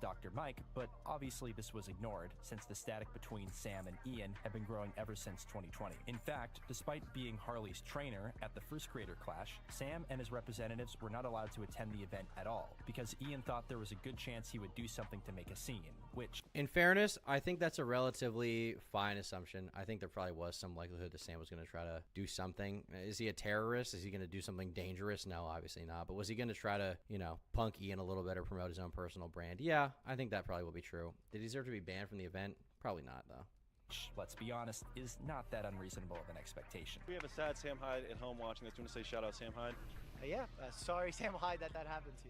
Dr. Mike, but obviously this was ignored since the static between Sam and Ian had been growing ever since 2020. In fact, despite being Harley's trainer at the first Creator Clash, Sam and his representatives were not allowed to attend the event at all because Ian thought there was a good chance he would do something to make a scene, which, in fairness, I think that's a relatively fine assumption. I think there probably was some likelihood that Sam was going to try to do something. Is he a terrorist? Is he going to do something dangerous? No, obviously not. But was he going to try to, you know, punk Ian a little bit or promote his own personal brand? Yeah, I think that probably will be true. Did he deserve to be banned from the event? Probably not, though. let's be honest, is not that unreasonable of an expectation. We have a sad Sam Hyde at home watching this. Do you want to say shout out Sam Hyde? Yeah, sorry Sam Hyde that happened to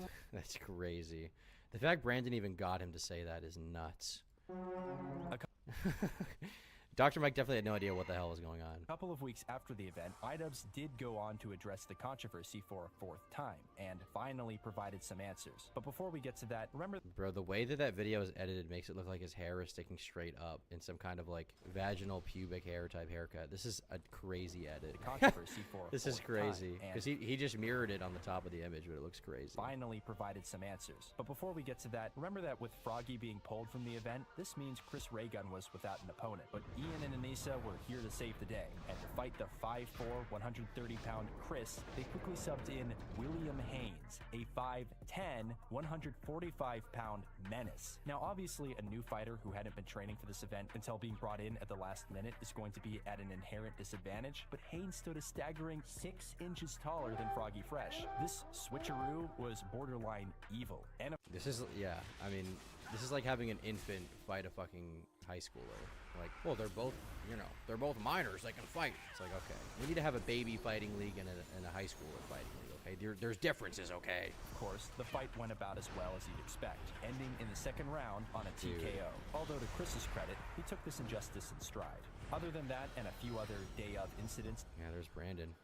you. That's crazy. The fact Brandon even got him to say that is nuts. Dr. Mike definitely had no idea what the hell was going on. A couple of weeks after the event, iDubbbz did go on to address the controversy for a fourth time and finally provided some answers. But before we get to that, remember... Bro, the way that video is edited makes it look like his hair is sticking straight up in some kind of like vaginal pubic hair type haircut. This is a crazy edit. The controversy for a This is fourth crazy. time, Because he just mirrored it on the top of the image, but it looks crazy. Finally provided some answers. But before we get to that, remember that with Froggy being pulled from the event, this means Chris Raygun was without an opponent. But Ian and Anissa were here to save the day, and to fight the 5'4", 130-pound Chris, they quickly subbed in William Haynes, a 5'10", 145-pound menace. Now, obviously, a new fighter who hadn't been training for this event until being brought in at the last minute is going to be at an inherent disadvantage, but Haynes stood a staggering 6 inches taller than Froggy Fresh. This switcheroo was borderline evil. And This is, yeah, I mean, this is like having an infant fight a fucking high schooler. Like, well, they're both, you know, they're both minors, they can fight. It's like, okay, we need to have a baby fighting league and a high schooler fighting league, okay? There's differences, okay? Of course, the fight went about as well as you'd expect, ending in the second round on a TKO. Although to Chris's credit, he took this injustice in stride. Other than that and a few other day of incidents, Yeah, there's Brandon.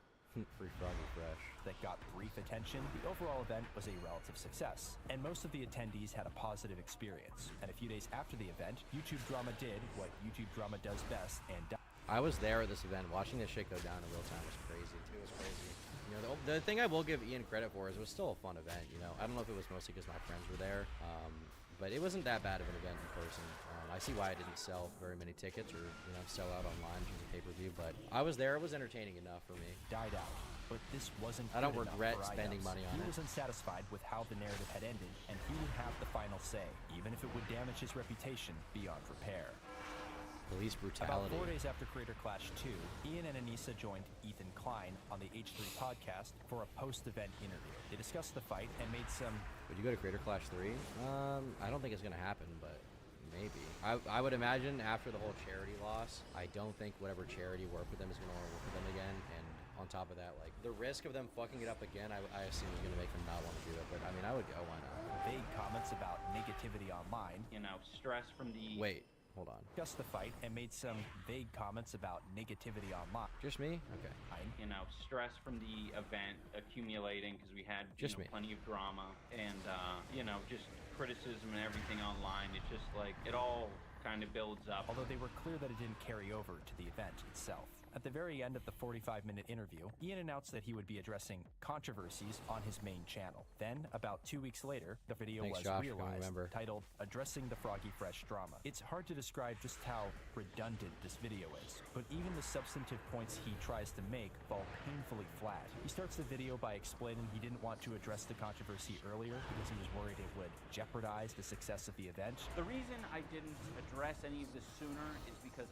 Free Froggy Fresh. That got brief attention, the overall event was a relative success, and most of the attendees had a positive experience. And a few days after the event, YouTube Drama did what YouTube Drama does best and I was there at this event. Watching this shit go down in real time was crazy. It was crazy. You know, the thing I will give Ian credit for is it was still a fun event, you know. I don't know if it was mostly because my friends were there, but it wasn't that bad of an event in person. I see why I didn't sell very many tickets or, you know, sell out online in terms of pay-per-view, but I was there. It was entertaining enough for me. died out. But this wasn't I don't good enough regret for spending iDubbbz. money on He it. was unsatisfied with how the narrative had ended, and he would have the final say, even if it would damage his reputation beyond repair. Police About brutality. 4 days after Creator Clash 2, Ian and Anissa joined Ethan Klein on the H3 podcast for a post-event interview. They discussed the fight and made some... Would you go to Creator Clash 3? I don't think it's going to happen, but maybe. I would imagine after the whole charity loss, I don't think whatever charity worked with them is going to want to work with them again. And on top of that, like, the risk of them fucking it up again, I assume is going to make them not want to do it. But, I mean, I would go. Why not? vague comments about negativity online. You know, stress from the... Wait. Hold on. Discussed the fight and made some vague comments about negativity online. Just me? Okay. You know, stress from the event accumulating because we had Just you know, me. plenty of drama and, you know, just criticism and everything online. It's just like, it all kind of builds up. Although they were clear that it didn't carry over to the event itself. At the very end of the 45-minute interview, Ian announced that he would be addressing controversies on his main channel. Then, about 2 weeks later, the video Thanks, was Josh, for going to realized, remember. titled Addressing the Froggy Fresh Drama. It's hard to describe just how redundant this video is, but even the substantive points he tries to make fall painfully flat. He starts the video by explaining he didn't want to address the controversy earlier because he was worried it would jeopardize the success of the event. The reason I didn't address any of this sooner is because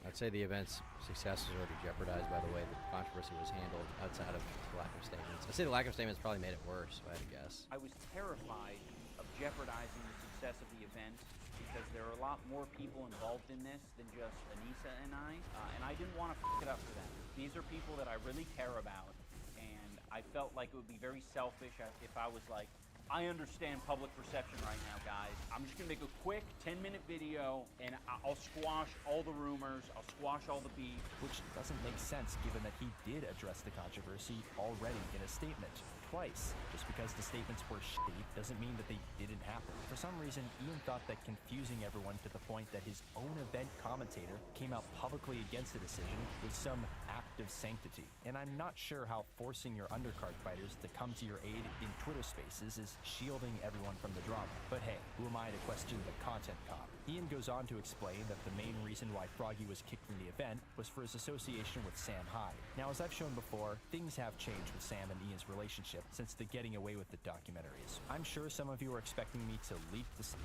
I'd say the event's success was already jeopardized by the way the controversy was handled outside of the lack of statements. I'd say the lack of statements probably made it worse, if I had to guess. I was terrified of jeopardizing the success of the event because there are a lot more people involved in this than just Anissa and I didn't want to f*** it up for them. These are people that I really care about, and I felt like it would be very selfish if I was like, I understand public perception right now, guys. I'm just gonna make a quick 10-minute video and I'll squash all the rumors, I'll squash all the beef. Which doesn't make sense given that he did address the controversy already in a statement. Twice. Just because the statements were shitty doesn't mean that they didn't happen. For some reason, Ian thought that confusing everyone to the point that his own event commentator came out publicly against the decision was some act of sanctity. And I'm not sure how forcing your undercard fighters to come to your aid in Twitter spaces is shielding everyone from the drama. But hey, who trying to question the content cop. Ian goes on to explain that the main reason why Froggy was kicked from the event was for his association with Sam Hyde. Now, as I've shown before, things have changed with Sam and Ian's relationship since the Getting Away with It documentaries. I'm sure some of you are expecting me to leak this.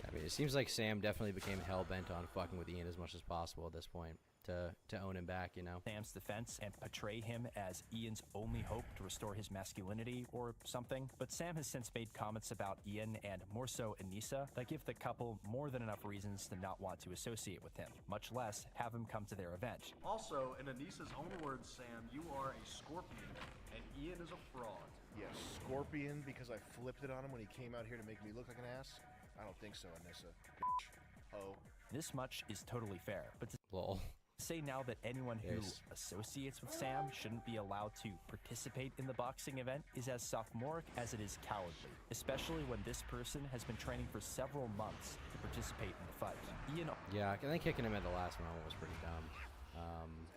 I mean, it seems like Sam definitely became hell-bent on fucking with Ian as much as possible at this point to own him back, you know? Sam's defense and portray him as Ian's only hope to restore his masculinity or something. But Sam has since made comments about Ian and more so Anissa that give the couple more than enough reasons to not want to associate with him, much less have him come to their event. Also, in Anissa's own words, Sam, you are a scorpion, and Ian is a fraud. Yes, Scorpion, because I flipped it on him when he came out here to make me look like an ass? I don't think so, Anissa. Bitch. Oh. This much is totally fair, but to Lol. say now that anyone who Yes. associates with Sam shouldn't be allowed to participate in the boxing event is as sophomoric as it is cowardly, especially when this person has been training for several months to participate in the fight. Ian Yeah, I think kicking him at the last moment was pretty dumb.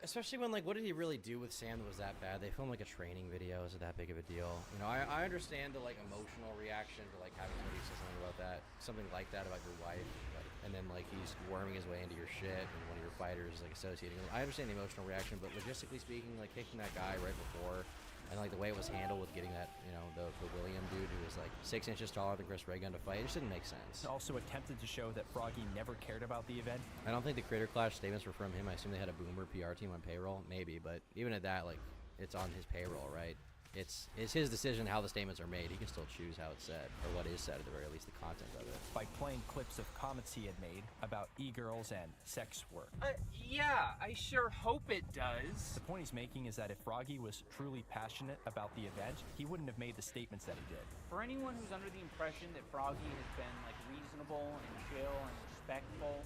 Especially when, like, what did he really do with Sam that was that bad? They filmed, like, a training video. Is it that big of a deal? You know, I understand the, like, emotional reaction to, like, having somebody say something about that. Something like that about your wife. Like, and then, like, he's worming his way into your shit, and one of your fighters is, like, associating him. I understand the emotional reaction, but logistically speaking, like, kicking that guy right before, and, like, the way it was handled with getting that, you know, the William dude who was, like, 6 inches taller than Chris Ray Gun to fight, it just didn't make sense. also attempted to show that Froggy never cared about the event. I don't think the Creator Clash statements were from him. I assume they had a Boomer PR team on payroll, maybe, but even at that, like, it's on his payroll, right? It's his decision how the statements are made. He can still choose how it's said, or what is said, at the very least, the content of it. By playing clips of comments he had made about e-girls and sex work. Yeah, I sure hope it does. The point he's making is that if Froggy was truly passionate about the event, he wouldn't have made the statements that he did. For anyone who's under the impression that Froggy has been like reasonable and chill and respectful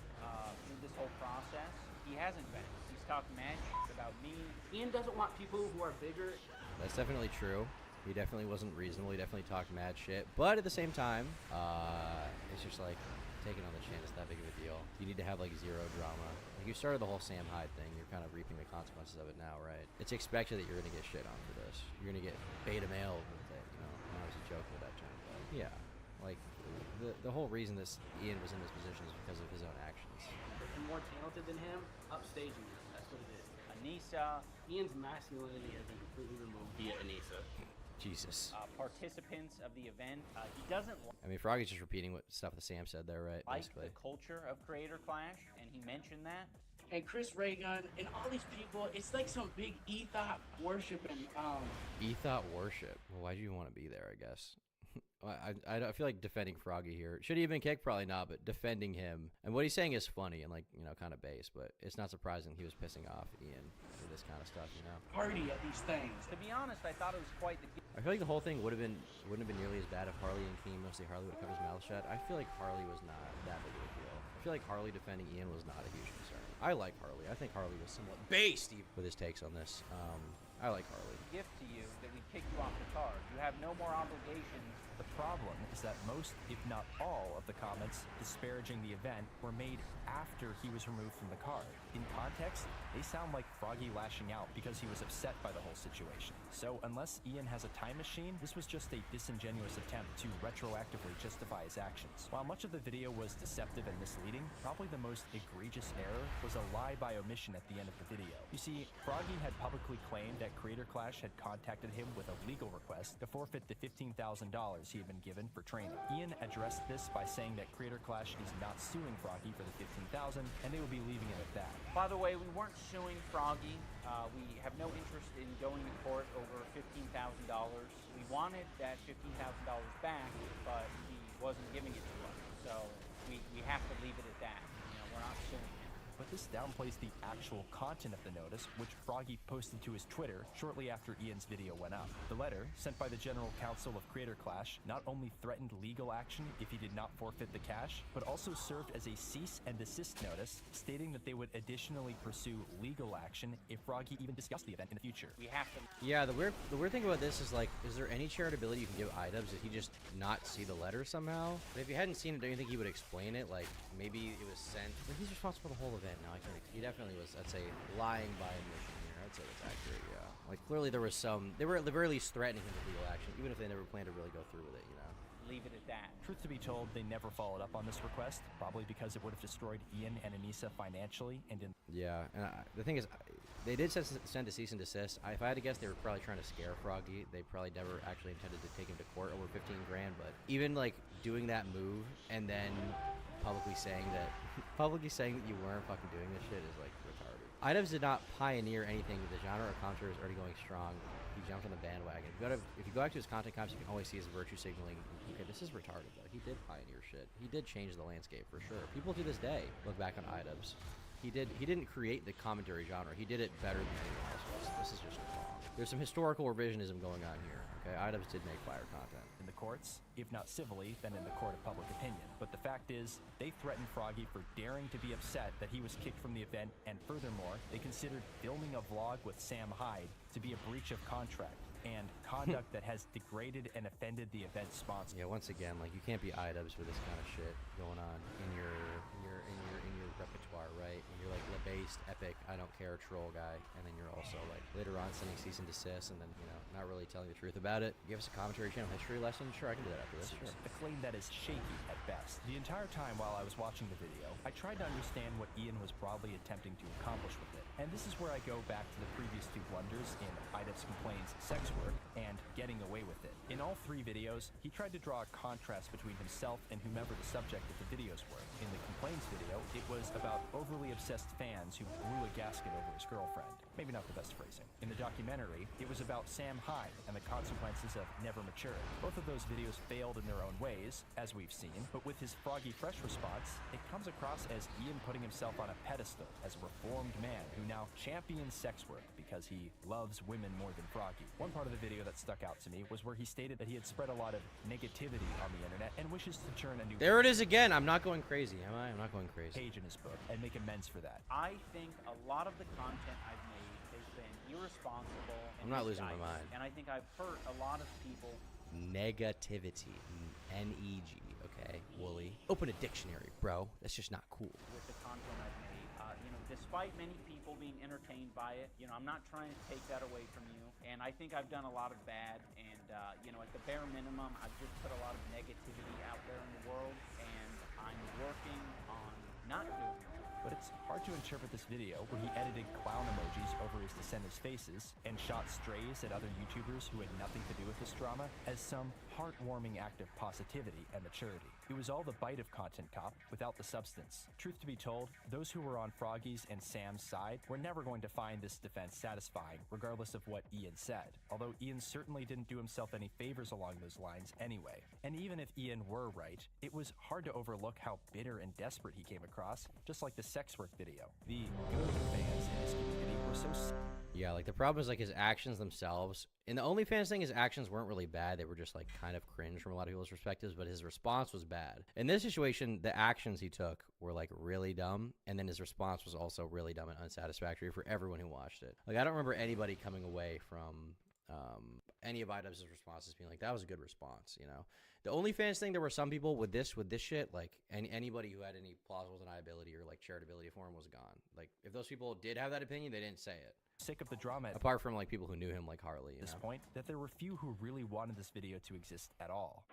through this whole process, he hasn't been. He's talked mad shit about me. Ian doesn't want people who are bigger. That's definitely true. He definitely wasn't reasonable. He definitely talked mad shit. But at the same time, it's just like taking on the chin. It's that big of a deal. You need to have like zero drama. Like you started the whole Sam Hyde thing. You're kind of reaping the consequences of it now, right? It's expected that you're going to get shit on for this. You're going to get beta mail with it, you know. I was joking with that term, but yeah. Like the whole reason this Ian was in this position is because of his own actions. And more talented than him, upstaging him. That's what it is. Anissa, Ian's masculinity has been completely removed via Anissa. Jesus. participants of the event, he doesn't I mean, Froggy's just repeating what stuff that Sam said there, right? like Basically. the culture of Creator Clash, and he mentioned that. And Chris Ray Gun and all these people, it's like some big ethos worshiping. Ethot worship. Well, why do you want to be there, I guess? I feel like defending Froggy here. Should he have been kicked? Probably not, but defending him. And what he's saying is funny and, like, you know, kind of base, but it's not surprising he was pissing off Ian for this kind of stuff, you know? Party at these things. To be honest, I thought it was quite the I feel like the whole thing wouldn't have been nearly as bad if Harley and Keem, mostly Harley, would have kept his mouth shut. I feel like Harley was not that big of a deal. I feel like Harley defending Ian was not a huge concern. I like Harley. I think Harley was somewhat based with his takes on this. I like Harley. gift to you that we kick you off the card. You have no more obligations. The problem is that most, if not all, of the comments disparaging the event were made after he was removed from the card. In context, they sound like Froggy lashing out because he was upset by the whole situation. So unless Ian has a time machine, this was just a disingenuous attempt to retroactively justify his actions. While much of the video was deceptive and misleading, probably the most egregious error was a lie by omission at the end of the video. You see, Froggy had publicly claimed that Creator Clash had contacted him with a legal request to forfeit the $15,000 he had been given for training. Ian addressed this by saying that Creator Clash is not suing Froggy for the $15,000, and they will be leaving it at that. By the way, we weren't suing Froggy. We have no interest in going to court over $15,000. We wanted that $15,000 back, but he wasn't giving it to us. So we have to leave it at that. You know, we're not suing him. But this downplays the actual content of the notice, which Froggy posted to his Twitter shortly after Ian's video went up. The letter, sent by the General Counsel of Creator Clash, not only threatened legal action if he did not forfeit the cash, but also served as a cease and desist notice, stating that they would additionally pursue legal action if Froggy even discussed the event in the future. We have to. Yeah, the weird thing about this is, like, is there any charitability you can give iDubbbz? Did he just not see the letter somehow? But if he hadn't seen it, don't you think he would explain it? Like, maybe it was sent. Like, he's responsible for the whole event now. I think he definitely was, I'd say, lying by omission here. I'd say that's accurate, yeah. Like, clearly there was some, they were at the very least threatening him with legal action, even if they never planned to really go through with it, you know? leave it at that. Truth to be told, they never followed up on this request, probably because it would have destroyed Ian and Anissa financially and in... Yeah, and the thing is, they did send a cease and desist. If I had to guess, they were probably trying to scare Froggy. They probably never actually intended to take him to court over 15 grand, but even like doing that move and then publicly saying that you weren't fucking doing this shit is like retarded. Items did not pioneer anything. The genre of commentary is already going strong. He jumped on the bandwagon. If you go back to his content comps, you can always see his virtue signaling. Okay, this is retarded though. He did pioneer shit. He did change the landscape for sure. People to this day look back on items. He didn't create the commentary genre. He did it better than anyone else was. This is just wrong. There's some historical revisionism going on here. Okay, items did make fire content. In the courts, if not civilly, then in the court of public opinion. But the fact is, they threatened Froggy for daring to be upset that he was kicked from the event, and furthermore, they considered filming a vlog with Sam Hyde to be a breach of contract and conduct that has degraded and offended the event sponsor. Yeah, once again, like you can't be items with this kind of shit going on in your repertoire, right? And you're like based, epic, I don't care troll guy, and then you're also like later on sending cease and desist, and then not really telling the truth about it. Give us a commentary channel history lesson. Sure, I can do that after this. Sure. A claim that is shaky at best. The entire time while I was watching the video, I tried to understand what Ian was broadly attempting to accomplish with it. And this is where I go back to the previous two blunders in Idubbbz Complains sex work and getting away with it. In all three videos, he tried to draw a contrast between himself and whomever the subject of the videos were. In the Complaints video, it was about overly obsessed fans who blew a gasket over his girlfriend. Maybe not the best phrasing. In the documentary, it was about Sam Hyde and the consequences of never maturing. Both of those videos failed in their own ways, as we've seen, but with his Froggy Fresh response, it comes across as Ian putting himself on a pedestal as a reformed man who now champions sex work because he loves women more than Froggy. One part of the video that stuck out to me was where he stated that he had spread a lot of negativity on the internet and wishes to turn a new... There it is again. I'm not going crazy, am I? I'm not going crazy. ...page in his book and make amends for that. I think a lot of the content I've made has been irresponsible and I'm not losing my misguided, mind. And I think I've hurt a lot of people. Negativity. N-E-G, okay? Wooly. Open a dictionary, bro. That's just not cool. With the content I've made, despite many people being entertained by it, I'm not trying to take that away from you. And I think I've done a lot of bad. And, at the bare minimum, I've just put a lot of negativity out there in the world. And I'm working on not doing it. But it's hard to interpret this video where he edited clown emojis over his descendants' faces and shot strays at other YouTubers who had nothing to do with this drama as some heartwarming act of positivity and maturity. It was all the bite of Content Cop without the substance. Truth to be told, those who were on Froggy's and Sam's side were never going to find this defense satisfying, regardless of what Ian said. Although Ian certainly didn't do himself any favors along those lines anyway. And even if Ian were right, it was hard to overlook how bitter and desperate he came across, just like the sex work video. The good fans in this community were so... Yeah, like the problem is like his actions themselves. In the OnlyFans thing, his actions weren't really bad. They were just like kind of cringe from a lot of people's perspectives, but his response was bad. In this situation, the actions he took were like really dumb, and then his response was also really dumb and unsatisfactory for everyone who watched it. Like I don't remember anybody coming away from any of Idubbbz's responses being like, that was a good response, The OnlyFans thing, there were some people with this shit, like anybody who had any plausible deniability or like charitability for him was gone. Like if those people did have that opinion, they didn't say it. Sick of the drama apart from like people who knew him like Harley. At this point, that there were few who really wanted this video to exist at all.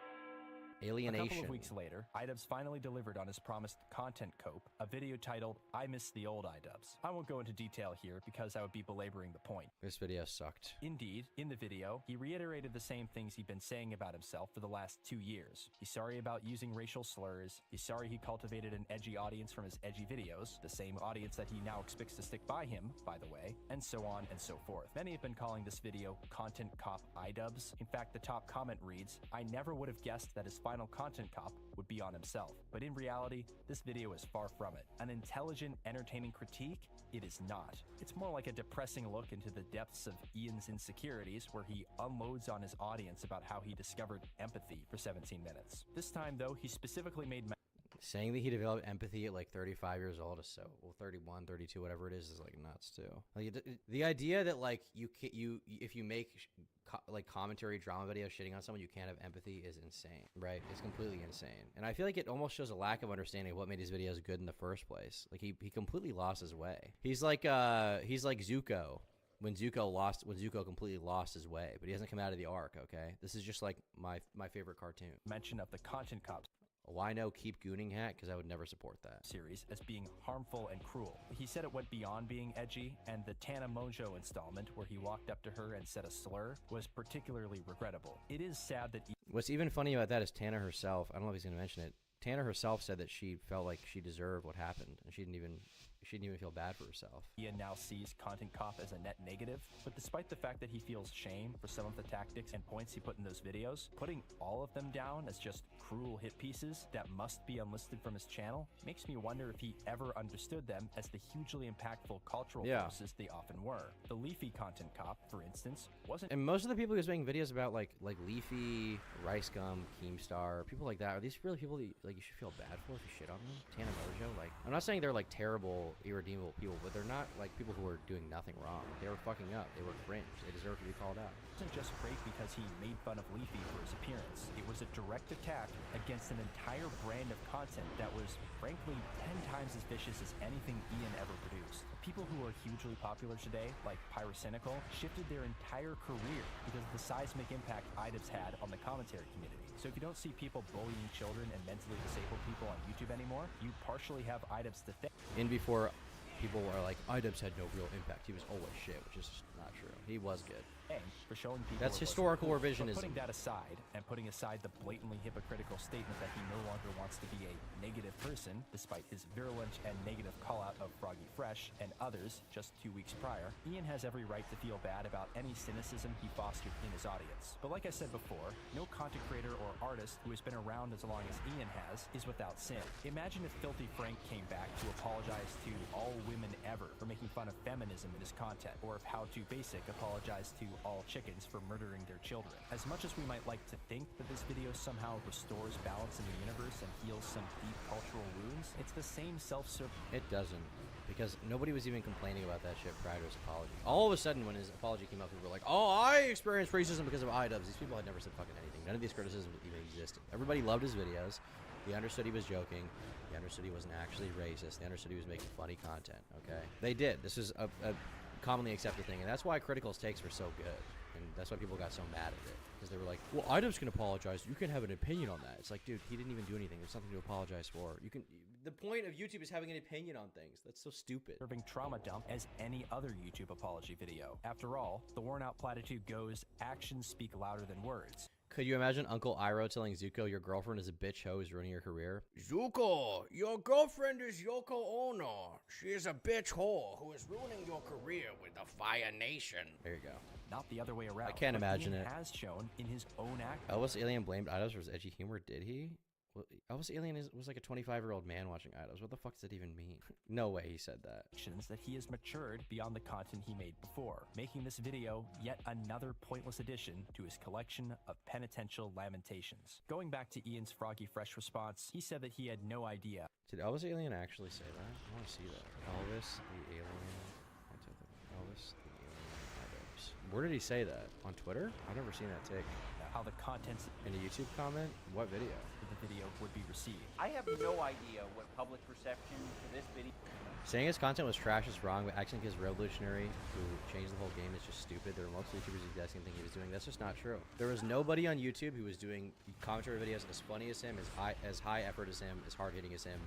Alienation. A couple of weeks later, Idubbbz finally delivered on his promised content cope, a video titled, I Miss the Old Idubbbz. I won't go into detail here because I would be belaboring the point. This video sucked. Indeed, in the video, he reiterated the same things he'd been saying about himself for the last 2 years. He's sorry about using racial slurs, he's sorry he cultivated an edgy audience from his edgy videos, the same audience that he now expects to stick by him, by the way, and so on and so forth. Many have been calling this video Content Cop Idubbbz. In fact, the top comment reads, I never would have guessed that his final content cop would be on himself. But in reality, this video is far from it. An intelligent, entertaining critique? It is not. It's more like a depressing look into the depths of Ian's insecurities where he unloads on his audience about how he discovered empathy for 17 minutes. This time, though, he specifically made saying that he developed empathy at like 35 years old is so, well, 31, 32, whatever it is like nuts too. Like the idea that like if you make like commentary drama videos shitting on someone, you can't have empathy is insane, right? It's completely insane. And I feel like it almost shows a lack of understanding of what made his videos good in the first place. Like he completely lost his way. He's like Zuko when Zuko completely lost his way, but he hasn't come out of the arc, okay? This is just like my favorite cartoon. Mention of the Content Cop Why no keep gooning hat? Because I would never support that. series as being harmful and cruel. He said it went beyond being edgy, and the Tana Mongeau installment, where he walked up to her and said a slur, was particularly regrettable. It is sad that What's even funny about that is Tana herself, I don't know if he's going to mention it, Tana herself said that she felt like she deserved what happened, and she didn't even feel bad for herself. Ian now sees Content Cop as a net negative, but despite the fact that he feels shame for some of the tactics and points he put in those videos, putting all of them down as just cruel hit pieces that must be unlisted from his channel makes me wonder if he ever understood them as the hugely impactful cultural forces they often were. The Leafy Content Cop, for instance, wasn't— And most of the people he was making videos about, like Leafy, Rice Gum, Keemstar, people like that, are these really people that you should feel bad for if you shit on them? Tana Mojo, like, I'm not saying they're like terrible, irredeemable people, but they're not like people who are doing nothing wrong. They were fucking up. They were cringe. They deserve to be called out. It wasn't just great because he made fun of Leafy for his appearance. It was a direct attack against an entire brand of content that was, frankly, 10 times as vicious as anything Ian ever produced. People who are hugely popular today, like Pyrocynical, shifted their entire career because of the seismic impact IDOVs had on the commentary community. So if you don't see people bullying children and mentally disabled people on YouTube anymore, you partially have IDOVs to thank. In before people are like, IDOVs had no real impact. He was always shit, which is not true. He was good. For showing people That's what was historical cool. revisionism. But putting that aside, and putting aside the blatantly hypocritical statement that he no longer wants to be a negative person, despite his virulent and negative call-out of Froggy Fresh and others just 2 weeks prior, Ian has every right to feel bad about any cynicism he fostered in his audience. But like I said before, no content creator or artist who has been around as long as Ian has is without sin. Imagine if Filthy Frank came back to apologize to all women ever for making fun of feminism in his content, or if How To Basic apologized to all chickens for murdering their children. As much as we might like to think that this video somehow restores balance in the universe and heals some deep cultural wounds, it's the same self-serve. It doesn't, because nobody was even complaining about that shit prior to his apology. All of a sudden, when his apology came up, people were like, "Oh, I experienced racism because of IDOVs." These people had never said fucking anything. None of these criticisms even existed. Everybody loved his videos. They understood he was joking. They understood he wasn't actually racist. They understood he was making funny content, okay? They did. This is a commonly accepted thing, and that's why Critical's takes were so good. And that's why people got so mad at it, because they were like, well, IDOVs can apologize, you can have an opinion on that. It's like, dude, he didn't even do anything. There's something to apologize for. The point of YouTube is having an opinion on things. That's so stupid. Serving trauma dump as any other YouTube apology video. After all, the worn out platitude goes, actions speak louder than words. Could you imagine Uncle Iroh telling Zuko, your girlfriend is a bitch hoe who's ruining your career? Zuko, your girlfriend is Yoko Ono. She is a bitch whore who is ruining your career with the Fire Nation. There you go. Not the other way around. I can't imagine Ian it. has shown in his own act. Elvis Alien blamed IDOVs for his edgy humor, did he? Well, Elvis Alien was like a 25-year-old man watching IDOVs. What the fuck does that even mean? No way he said that. That he has matured beyond the content he made before, making this video yet another pointless addition to his collection of penitential lamentations. Going back to Ian's Froggy Fresh response, he said that he had no idea. Did Elvis Alien actually say that? I want to see that. Elvis the Alien. Elvis the Alien IDOVs. Where did he say that? On Twitter? I've never seen that take. How the contents in a YouTube comment? What video? of the video would be received. I have no idea what public perception for this video. Saying his content was trash is wrong, but acting like his revolutionary who changed the whole game is just stupid. There were most YouTubers who did the same thing he was doing. That's just not true. There was nobody on YouTube who was doing commentary videos as funny as him, as high effort as him, as hard hitting as him,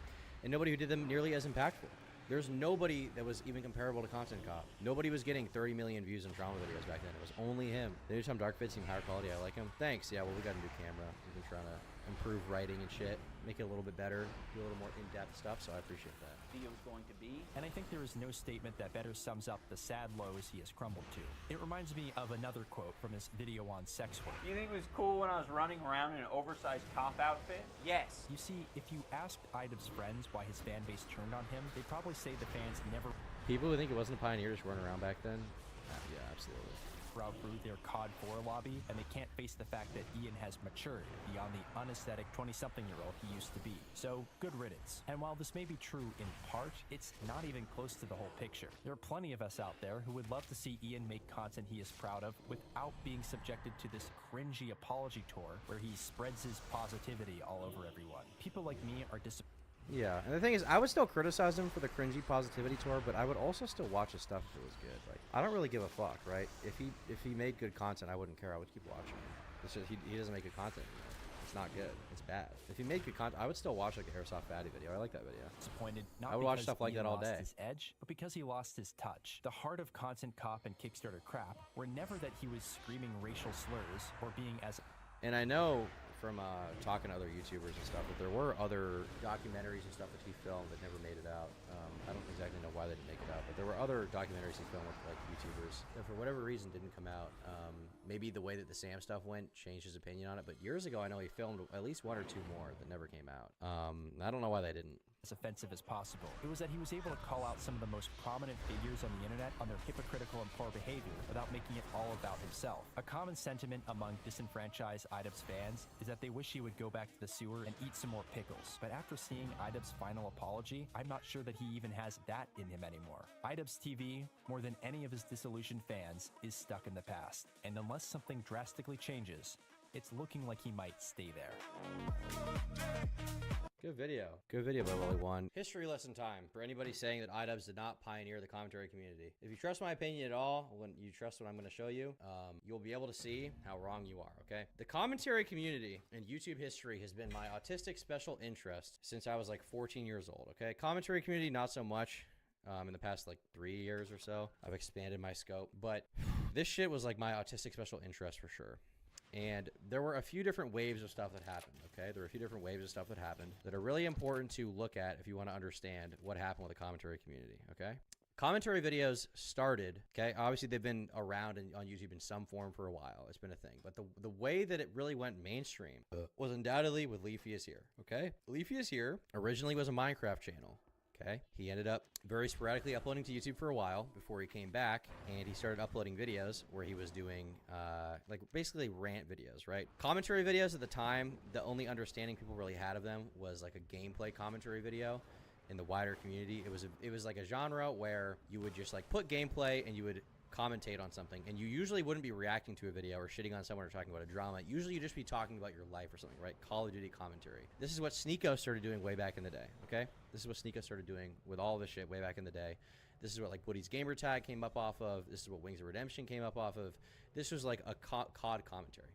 and nobody who did them nearly as impactful. There's nobody that was even comparable to Content Cop. Nobody was getting 30 million views on trauma videos back then. It was only him. The new time Dark Vid seemed higher quality. I like him. Thanks. Yeah, well, we got a new camera. We've been trying to improve writing and shit, make it a little bit better, do a little more in-depth stuff, so I appreciate that. Video is going to be. And I think there is no statement that better sums up the sad lows he has crumbled to. It reminds me of another quote from his video on sex work. You think it was cool when I was running around in an oversized cop outfit? Yes. You see, if you asked IDOV's friends why his fan base turned on him, they'd probably say the fans never People who think he wasn't a pioneer just running around back then? Yeah, absolutely. outgrew their COD 4 lobby, and they can't face the fact that Ian has matured beyond the unaesthetic 20-something-year-old he used to be. So, good riddance. And while this may be true in part, it's not even close to the whole picture. There are plenty of us out there who would love to see Ian make content he is proud of without being subjected to this cringy apology tour where he spreads his positivity all over everyone. People like me are disappointed. Yeah, and the thing is, I would still criticize him for the cringy positivity tour, but I would also still watch his stuff if it was good. Like, I don't really give a fuck, right? If he made good content, I wouldn't care. I would keep watching him. It's just he doesn't make good content anymore. It's not good. It's bad. If he made good content, I would still watch like an Airsoft Fatty video. I like that video. Disappointed, not I would watch because stuff like Ian that all lost day. his edge, but because he lost his touch. The heart of content cop and Kickstarter crap were never that he was screaming racial slurs or being as. And I know from talking to other YouTubers and stuff that there were other documentaries and stuff that he filmed that never made it out. I don't exactly know why they didn't make it out, but there were other documentaries he filmed with like YouTubers that for whatever reason didn't come out. Maybe the way that the Sam stuff went changed his opinion on it, but years ago I know he filmed at least one or two more that never came out. I don't know why they didn't. As offensive as possible. It was that he was able to call out some of the most prominent figures on the internet on their hypocritical and poor behavior without making it all about himself. A common sentiment among disenfranchised IDubbbz fans is that they wish he would go back to the sewer and eat some more pickles. But after seeing IDubbbz's final apology, I'm not sure that he even has that in him anymore. IDubbbz TV, more than any of his disillusioned fans, is stuck in the past. And unless something drastically changes, it's looking like he might stay there. Good video. Good video by Willy1. History lesson time for anybody saying that IDubbbz did not pioneer the commentary community. If you trust my opinion at all, when you trust what I'm going to show you, you'll be able to see how wrong you are, okay? The commentary community in YouTube history has been my autistic special interest since I was like 14 years old, okay? Commentary community, not so much. In the past like 3 years or so, I've expanded my scope, but this shit was like my autistic special interest for sure. And there were a few different waves of stuff that happened, okay? There were a few different waves of stuff that happened that are really important to look at if you want to understand what happened with the commentary community, okay? Commentary videos started, okay? Obviously, they've been around on YouTube in some form for a while. It's been a thing. But the way that it really went mainstream was undoubtedly with Leafy Is Here, okay? Leafy Is Here originally was a Minecraft channel. Okay. He ended up very sporadically uploading to YouTube for a while before he came back, and he started uploading videos where he was doing like basically rant videos, right? Commentary videos at the time, the only understanding people really had of them was like a gameplay commentary video. In the wider community, it was like a genre where you would just like put gameplay and you would commentate on something, and you usually wouldn't be reacting to a video or shitting on someone or talking about a drama. Usually you'd just be talking about your life or something, right? Call of Duty commentary. This is what Sneeko started doing way back in the day, okay? This is what Sneeko started doing with all this shit way back in the day. This is what like Woody's Gamer Tag came up off of. This is what Wings of Redemption came up off of. This was like a COD commentary.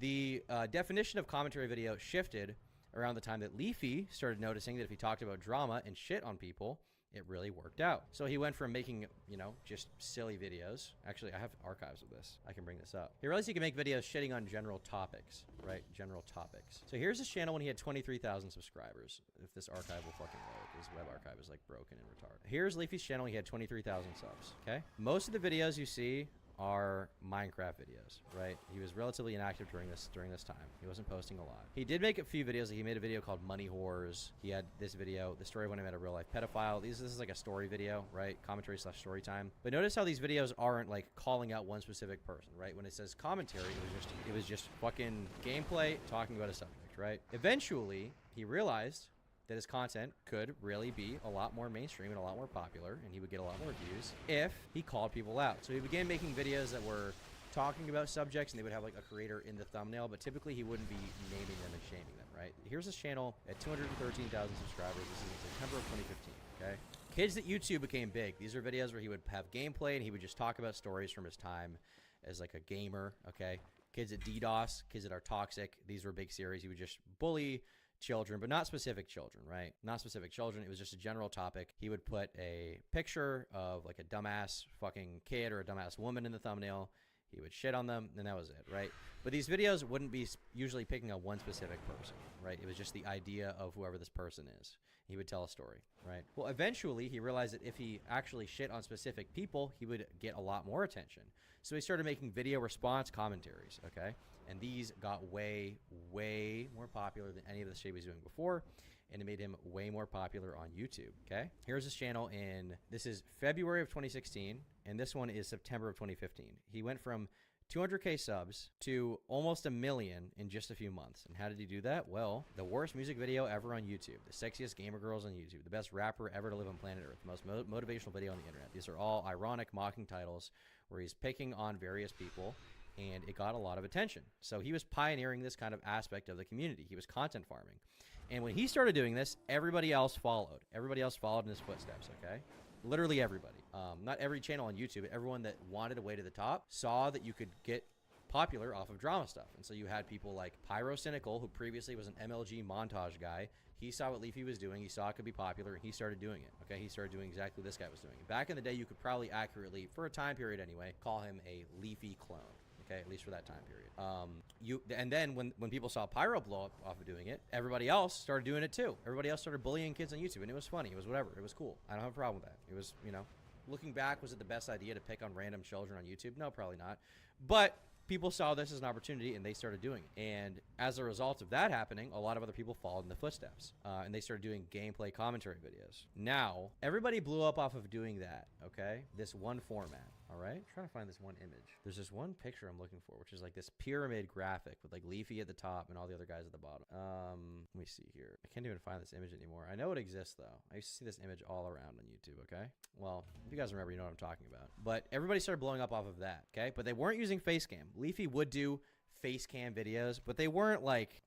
The definition of commentary video shifted around the time that Leafy started noticing that if he talked about drama and shit on people, it really worked out. So he went from making, you know, just silly videos. Actually, I have archives of this. I can bring this up. He realized he could make videos shitting on general topics, right? General topics. So here's his channel when he had 23,000 subscribers. If this archive will fucking load. His web archive is like broken and retarded. Here's Leafy's channel when he had 23,000 subs, okay? Most of the videos you see are Minecraft videos, right? He was relatively inactive during this time. He wasn't posting a lot. He did make a few videos. He made a video called Money Whores. He had this video, the story when I met a real life pedophile. This is like a story video, right? Commentary / story time. But notice how these videos aren't like calling out one specific person, right? When it says commentary, it was just fucking gameplay talking about a subject, right? Eventually, he realized that his content could really be a lot more mainstream and a lot more popular, and he would get a lot more views if he called people out. So he began making videos that were talking about subjects, and they would have like a creator in the thumbnail, but typically he wouldn't be naming them and shaming them, right? Here's his channel at 213,000 subscribers. This is in September of 2015, okay? Kids at YouTube became big. These are videos where he would have gameplay, and he would just talk about stories from his time as like a gamer, okay? Kids at DDoS, Kids that are toxic. These were big series. He would just bully children, but not specific children, right? Not specific children. It was just a general topic. He would put a picture of like a dumbass fucking kid or a dumbass woman in the thumbnail. He would shit on them, and that was it, right? But these videos wouldn't be usually picking on one specific person, right? It was just the idea of whoever this person is. He would tell a story, right? Well, eventually he realized that if he actually shit on specific people, he would get a lot more attention. So he started making video response commentaries, okay? And these got way, way more popular than any of the shit he was doing before, and it made him way more popular on YouTube, okay? Here's his channel this is February of 2016, and this one is September of 2015. He went from 200K subs to almost 1 million in just a few months. And how did he do that? Well, the worst music video ever on YouTube, the sexiest gamer girls on YouTube, the best rapper ever to live on planet Earth, the most motivational video on the internet. These are all ironic, mocking titles where he's picking on various people, and it got a lot of attention. So he was pioneering this kind of aspect of the community. He was content farming. And when he started doing this, everybody else followed. Everybody else followed in his footsteps, okay? Literally everybody. Not every channel on YouTube, everyone that wanted a way to the top saw that you could get popular off of drama stuff. And so you had people like Pyro Cynical, who previously was an MLG montage guy. He saw what Leafy was doing. He saw it could be popular, and he started doing it. Okay, he started doing exactly what this guy was doing. Back in the day, you could probably accurately, for a time period anyway, call him a Leafy clone. Okay, at least for that time period. And then when people saw Pyro blow up off of doing it, everybody else started doing it too. Everybody else started bullying kids on YouTube, and it was funny. It was whatever. It was cool. I don't have a problem with that. It was, you know, looking back, was it the best idea to pick on random children on YouTube? No, probably not. But people saw this as an opportunity, and they started doing it. And as a result of that happening, a lot of other people followed in the footsteps, and they started doing gameplay commentary videos. Now, everybody blew up off of doing that, okay? This one format, all right? I'm trying to find this one image. There's this one picture I'm looking for, which is like this pyramid graphic with like Leafy at the top and all the other guys at the bottom. Let me see here. I can't even find this image anymore. I know it exists, though. I used to see this image all around on YouTube, okay? Well, if you guys remember, you know what I'm talking about. But everybody started blowing up off of that, okay? But they weren't using Facecam. Leafy would do face cam videos, but they weren't like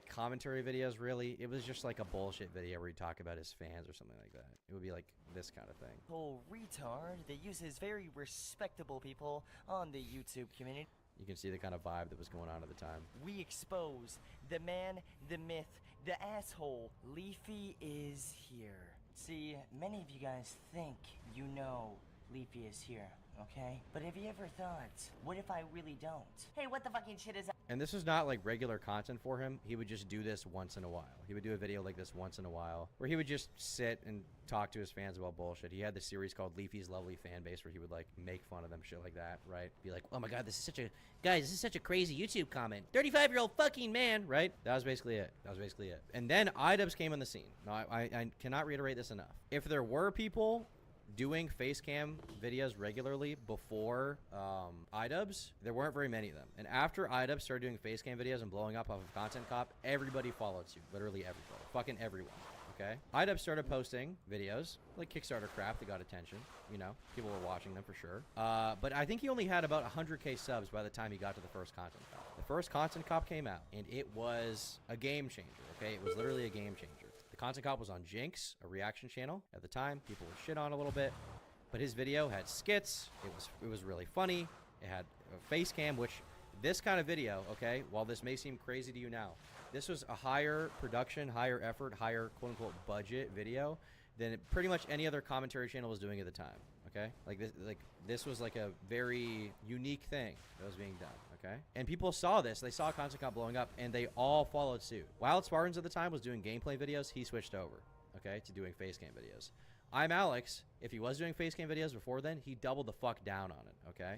commentary videos, really. It was just like a bullshit video where he'd talk about his fans or something like that. It would be like this kind of thing. Oh, retard that uses very respectable people on the YouTube community. You can see the kind of vibe that was going on at the time. We expose the man, the myth, the asshole. Leafy is here. See, many of you guys think you know Leafy is here, okay? But have you ever thought, what if I really don't? Hey, what the fucking shit is that? And this was not like regular content for him. He would just do this once in a while. He would do a video like this once in a while, where he would just sit and talk to his fans about bullshit. He had this series called Leafy's Lovely Fan Base, where he would like make fun of them, shit like that, right? Be like, oh my god, this is such a crazy YouTube comment. 35-year-old fucking man, right? That was basically it. And then iDubbbz came on the scene. Now, I cannot reiterate this enough. If there were people doing face cam videos regularly before iDubbbz, there weren't very many of them. And after iDubbbz started doing face cam videos and blowing up off of Content Cop, everybody followed suit. Literally everybody. Fucking everyone. Okay? iDubbbz started posting videos, like Kickstarter crap that got attention. You know, people were watching them for sure. But I think he only had about 100K subs by the time he got to the first Content Cop. The first Content Cop came out, and it was a game changer, okay? It was literally a game changer. Content Cop was on Jinx, a reaction channel. At the time, people would shit on a little bit, but his video had skits. It was really funny. It had a face cam, which this kind of video, okay, while this may seem crazy to you now, this was a higher production, higher effort, higher quote-unquote budget video than pretty much any other commentary channel was doing at the time, okay? This was like a very unique thing that was being done, okay? And people saw this. They saw Content Cop blowing up, and they all followed suit. Wild Spartans at the time was doing gameplay videos. He switched over, okay, to doing face cam videos. I'm Alex. If he was doing face cam videos before then, he doubled the fuck down on it, okay?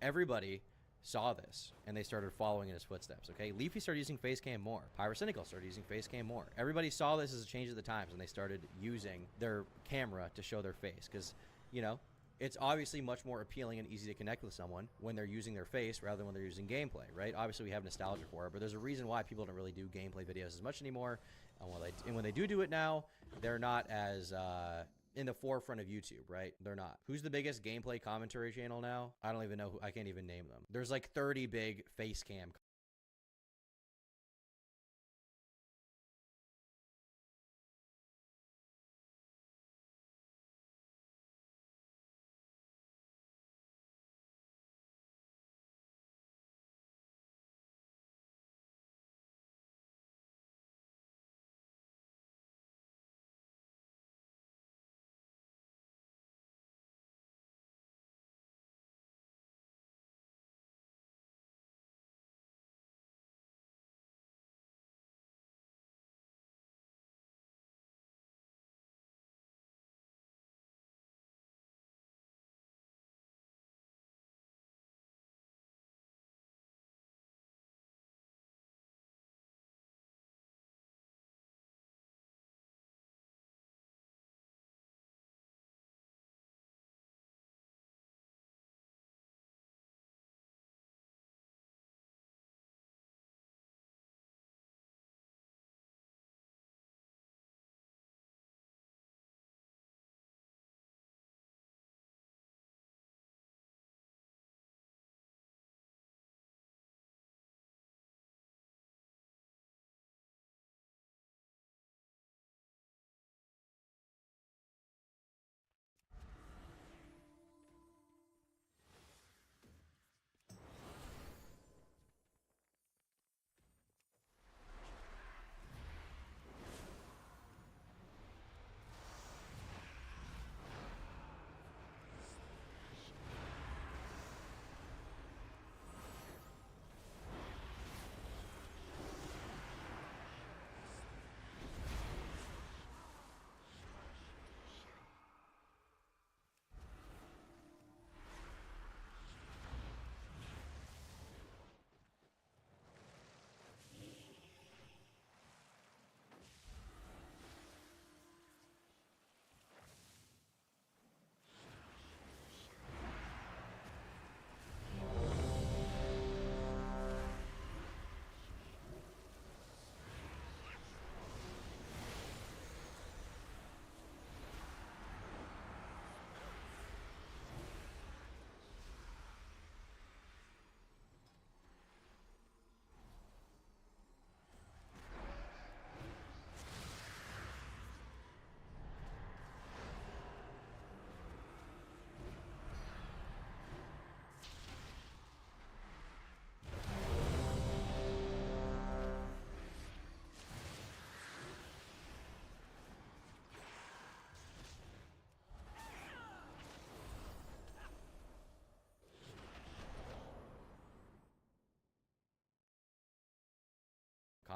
Everybody saw this, and they started following in his footsteps, okay? Leafy started using Facecam more. Pyrocynical started using Facecam more. Everybody saw this as a change of the times, and they started using their camera to show their face, because, you know, it's obviously much more appealing and easy to connect with someone when they're using their face rather than when they're using gameplay, right? Obviously, we have nostalgia for it, but there's a reason why people don't really do gameplay videos as much anymore, and when they do it now, they're not as in the forefront of YouTube, right? They're not. Who's the biggest gameplay commentary channel now? I don't even know who. I can't even name them. There's like 30 big face cam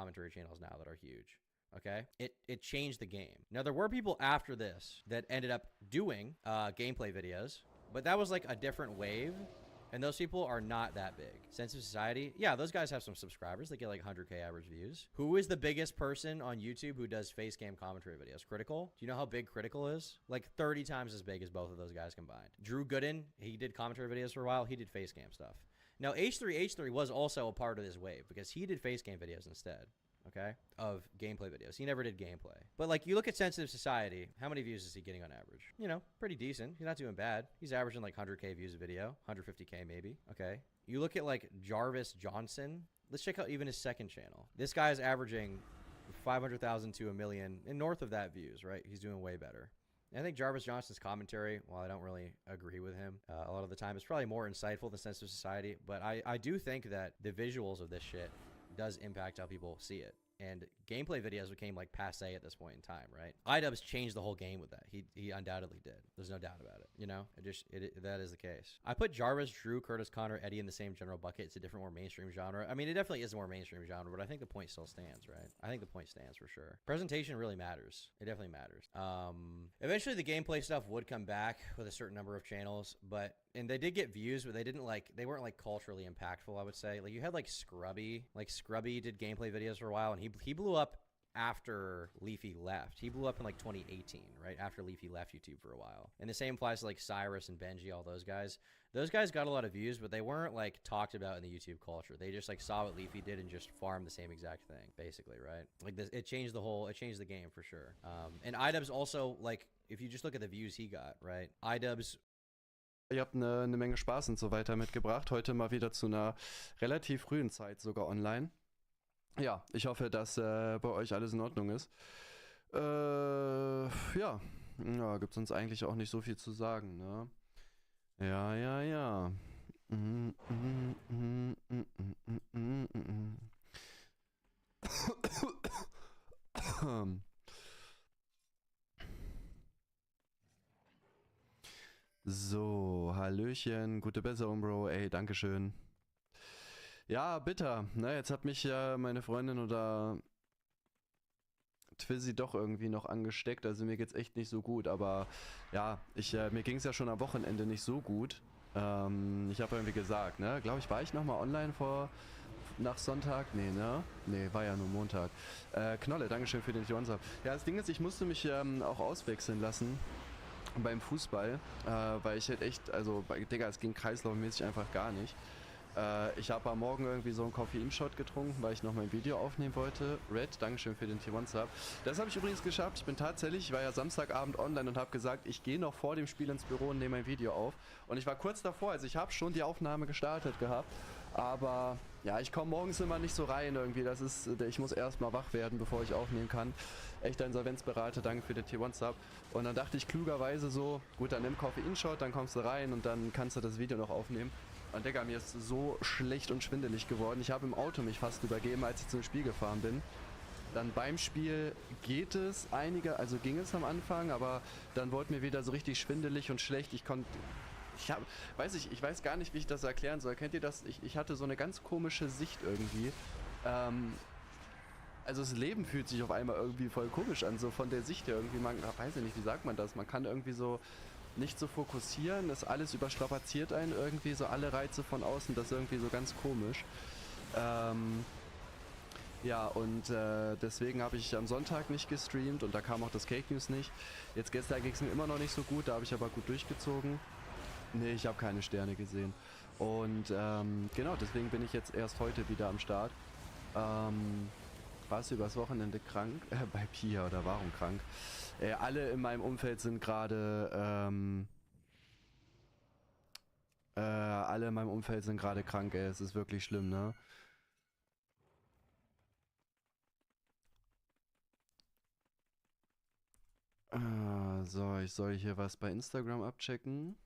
commentary channels now that are huge. Okay, it changed the game. Now there were people after this that ended up doing gameplay videos, but that was like a different wave, and those people are not that big. Sense of Society, yeah, those guys have some subscribers. They get like 100K average views. Who is the biggest person on YouTube who does face cam commentary videos? Critical. Do you know how big Critical is? Like 30 times as big as both of those guys combined. Drew Gooden, he did commentary videos for a while. He did face cam stuff. Now H3H3 was also a part of this wave because he did face cam videos instead. Okay, of gameplay videos. He never did gameplay. But like, you look at Sensitive Society, how many views is he getting on average? You know, pretty decent. He's not doing bad. He's averaging like 100K views a video, 150K maybe. Okay. You look at like Jarvis Johnson. Let's check out even his second channel. This guy is averaging 500,000 to 1 million and north of that views, right? He's doing way better. And I think Jarvis Johnson's commentary, while I don't really agree with him a lot of the time, it's probably more insightful than Sensitive Society. But I do think that the visuals of this shit does impact how people see it. And gameplay videos became like passe at this point in time, right? iDubbbz changed the whole game with that. He undoubtedly did. There's no doubt about it. You know, that is the case. I put Jarvis, Drew, Curtis, Connor, Eddie in the same general bucket. It's a different, more mainstream genre. I mean, it definitely is a more mainstream genre, but I think the point still stands, right? I think the point stands for sure. Presentation really matters. It definitely matters. Eventually the gameplay stuff would come back with a certain number of channels, and they did get views, but they weren't like culturally impactful, I would say. Like, you had like Scrubby. Like, Scrubby did gameplay videos for a while, and he blew up after Leafy left. He blew up in like 2018, right after Leafy left YouTube for a while. And the same applies to like Cyrus and Benji, all those guys. Those guys got a lot of views, but they weren't like talked about in the YouTube culture. They just like saw what Leafy did and just farmed the same exact thing, basically, right? Like, this, it changed the game for sure. And iDubbbz also, like, if you just look at the views he got, right? iDubbbz. Ihr habt eine Menge Spaß und so weiter mitgebracht. Heute mal wieder zu einer relativ frühen Zeit sogar online. Ja, ich hoffe, dass bei euch alles in Ordnung ist. Ja, gibt es uns eigentlich auch nicht so viel zu sagen, ne? Ja. So, Hallöchen, gute Besserung, Bro, ey, dankeschön. Ja, bitter, ne, jetzt hat mich ja meine Freundin oder Twizzy doch irgendwie noch angesteckt, also mir geht's echt nicht so gut, aber ja, mir ging's ja schon am Wochenende nicht so gut. Ich habe irgendwie gesagt, ne, glaube ich, war ich nochmal online nach Sonntag? Nee, ne? Nee, war ja nur Montag. Knolle, dankeschön für den Johansa. Ja, das Ding ist, ich musste mich auch auswechseln lassen beim Fußball, weil ich halt echt, also, Digga, es ging kreislaufmäßig einfach gar nicht. Ich habe am Morgen irgendwie so einen Koffeinshot getrunken, weil ich noch mein Video aufnehmen wollte. Red, dankeschön für den T1-Sub. Das habe ich übrigens geschafft. Ich war ja Samstagabend online und habe gesagt, ich gehe noch vor dem Spiel ins Büro und nehme mein Video auf. Und ich war kurz davor, also ich habe schon die Aufnahme gestartet gehabt. Aber ja, ich komme morgens immer nicht so rein irgendwie. Ich muss erstmal wach werden, bevor ich aufnehmen kann. Echter Insolvenzberater, danke für den T1-Sub. Und dann dachte ich klugerweise so, gut, dann nimm Koffeinshot, dann kommst du rein und dann kannst du das Video noch aufnehmen. Und Digga, mir ist so schlecht und schwindelig geworden. Ich habe im Auto mich fast übergeben, als ich zum Spiel gefahren bin. Dann beim Spiel ging es am Anfang, aber dann wurde mir wieder so richtig schwindelig und schlecht. Ich weiß gar nicht, wie ich das erklären soll. Kennt ihr das? Ich hatte so eine ganz komische Sicht irgendwie. Also das Leben fühlt sich auf einmal irgendwie voll komisch an, so von der Sicht her irgendwie. Weiß ich nicht, wie sagt man das? Man kann irgendwie so nicht so fokussieren, das alles überstrapaziert einen irgendwie, so alle Reize von außen, das ist irgendwie so ganz komisch. Ja, und deswegen habe ich am Sonntag nicht gestreamt und da kam auch das Cake News nicht. Jetzt gestern ging es mir immer noch nicht so gut, da habe ich aber gut durchgezogen. Nee, ich habe keine Sterne gesehen. Und genau, deswegen bin ich jetzt erst heute wieder am Start. Warst du übers Wochenende krank? Bei Pia oder warum krank? Alle in meinem Umfeld sind gerade krank, ey. Es ist wirklich schlimm, ne? So, ich soll hier was bei Instagram abchecken.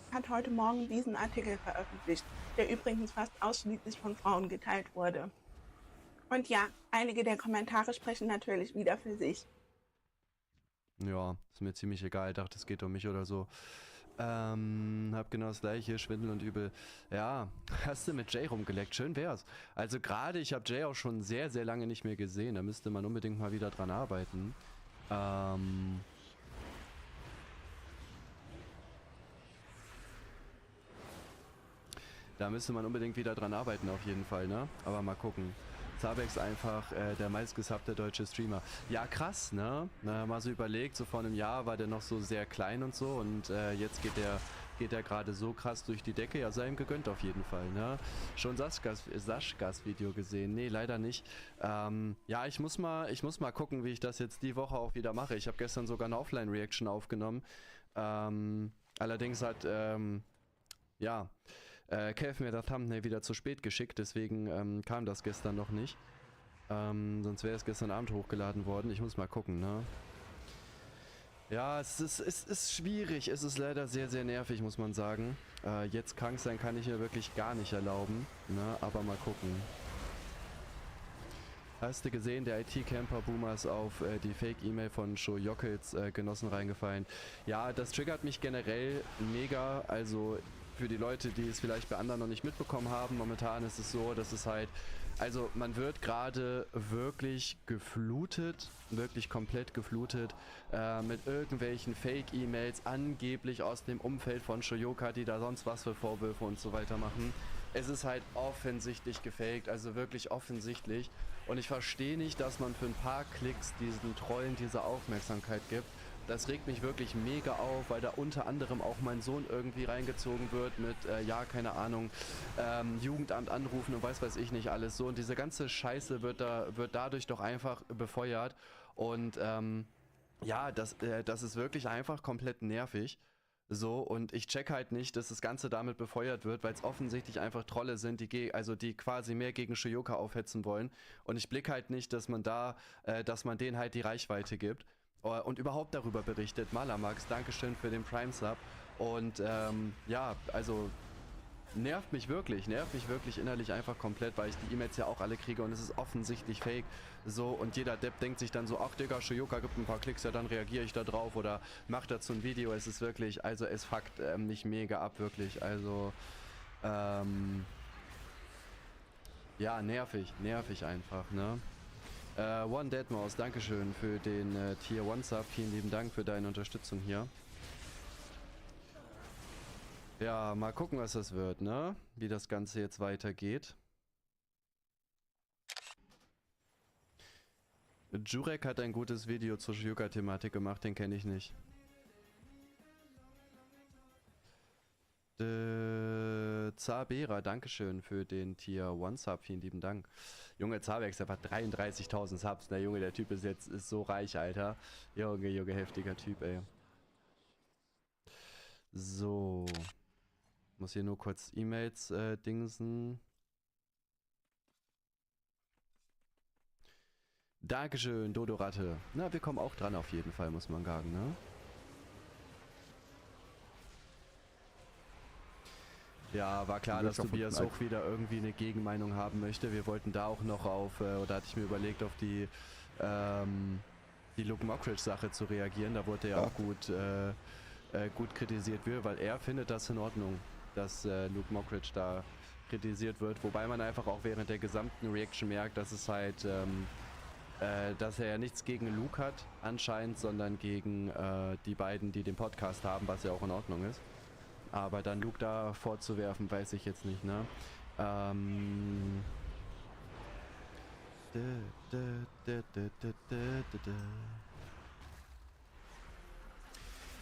Hat heute Morgen diesen Artikel veröffentlicht, der übrigens fast ausschließlich von Frauen geteilt wurde. Und ja, einige der Kommentare sprechen natürlich wieder für sich. Ja, ist mir ziemlich egal, dachte, es geht um mich oder so. Hab genau das gleiche, Schwindel und Übel. Ja, hast du mit Jay rumgeleckt? Schön wär's. Also gerade, ich habe Jay auch schon sehr, sehr lange nicht mehr gesehen. Da müsste man unbedingt mal wieder dran arbeiten. Da müsste man unbedingt wieder dran arbeiten auf jeden Fall, ne? Aber mal gucken. Zabex einfach der meistgesubbte deutsche Streamer. Ja, krass, ne? Mal so überlegt, so vor einem Jahr war der noch so sehr klein und so und jetzt geht der gerade so krass durch die Decke. Ja, sei ihm gegönnt auf jeden Fall, ne? Schon Saschkas Video gesehen? Nee, leider nicht. Ja, ich muss mal gucken, wie ich das jetzt die Woche auch wieder mache. Ich habe gestern sogar eine Offline-Reaction aufgenommen. Allerdings hat, ja... Kev mir das Thumbnail wieder zu spät geschickt, deswegen kam das gestern noch nicht. Sonst wäre es gestern Abend hochgeladen worden. Ich muss mal gucken, ne? Ja, es ist schwierig. Es ist leider sehr, sehr nervig, muss man sagen. Jetzt krank sein kann ich mir wirklich gar nicht erlauben, ne? Aber mal gucken. Hast du gesehen, der IT-Camper-Boomer ist auf die Fake-E-Mail von Shoyokels Genossen reingefallen? Ja, das triggert mich generell mega, also... Für die Leute, die es vielleicht bei anderen noch nicht mitbekommen haben, momentan ist es so, dass es halt, also man wird gerade wirklich geflutet, wirklich komplett geflutet mit irgendwelchen Fake-E-Mails, angeblich aus dem Umfeld von Shoyoka, die da sonst was für Vorwürfe und so weiter machen. Es ist halt offensichtlich gefaked, also wirklich offensichtlich. Und ich verstehe nicht, dass man für ein paar Klicks diesen Trollen diese Aufmerksamkeit gibt. Das regt mich wirklich mega auf, weil da unter anderem auch mein Sohn irgendwie reingezogen wird mit, ja, keine Ahnung, Jugendamt anrufen und weiß ich nicht alles so. Und diese ganze Scheiße wird dadurch doch einfach befeuert. Und ja, das ist wirklich einfach komplett nervig. So, und ich check halt nicht, dass das Ganze damit befeuert wird, weil es offensichtlich einfach Trolle sind, die quasi mehr gegen Shoyoka aufhetzen wollen. Und ich blick halt nicht, dass man denen halt die Reichweite gibt. Und überhaupt darüber berichtet. Malamax, Dankeschön für den Prime Sub. Und ja, also nervt mich wirklich innerlich einfach komplett, weil ich die E-Mails ja auch alle kriege und es ist offensichtlich fake. So, und jeder Depp denkt sich dann so, ach Digga, Shoyoka gibt ein paar Klicks, ja dann reagiere ich da drauf oder macht dazu ein Video. Es ist wirklich, also es fuckt mich mega ab, wirklich. Also, ja, nervig einfach, ne? One Deadmaus, Dankeschön für den Tier 1 Sub. Vielen lieben Dank für deine Unterstützung hier. Ja, mal gucken, was das wird, ne? Wie das Ganze jetzt weitergeht. Jurek hat ein gutes Video zur Shoyoka-Thematik gemacht, den kenne ich nicht. Zabera, Dankeschön für den Tier 1 Sub. Vielen lieben Dank. Junge, Zabex, der hat 33.000 Subs. Na Junge, der Typ ist so reich, Alter. Junge, heftiger Typ, ey. So. Muss hier nur kurz E-Mails dingsen. Dankeschön, Dodoratte. Na, wir kommen auch dran auf jeden Fall, muss man sagen, ne? Ja, war klar, dass Tobias auch wieder irgendwie eine Gegenmeinung haben möchte. Wir wollten da auch noch auf, oder hatte ich mir überlegt, auf die Luke Mockridge-Sache zu reagieren. Da wurde er ja auch gut kritisiert, weil er findet das in Ordnung, dass Luke Mockridge da kritisiert wird. Wobei man einfach auch während der gesamten Reaction merkt, dass es halt, dass er ja nichts gegen Luke hat anscheinend, sondern gegen die beiden, die den Podcast haben, was ja auch in Ordnung ist. Aber dann Luke da vorzuwerfen, weiß ich jetzt nicht, ne?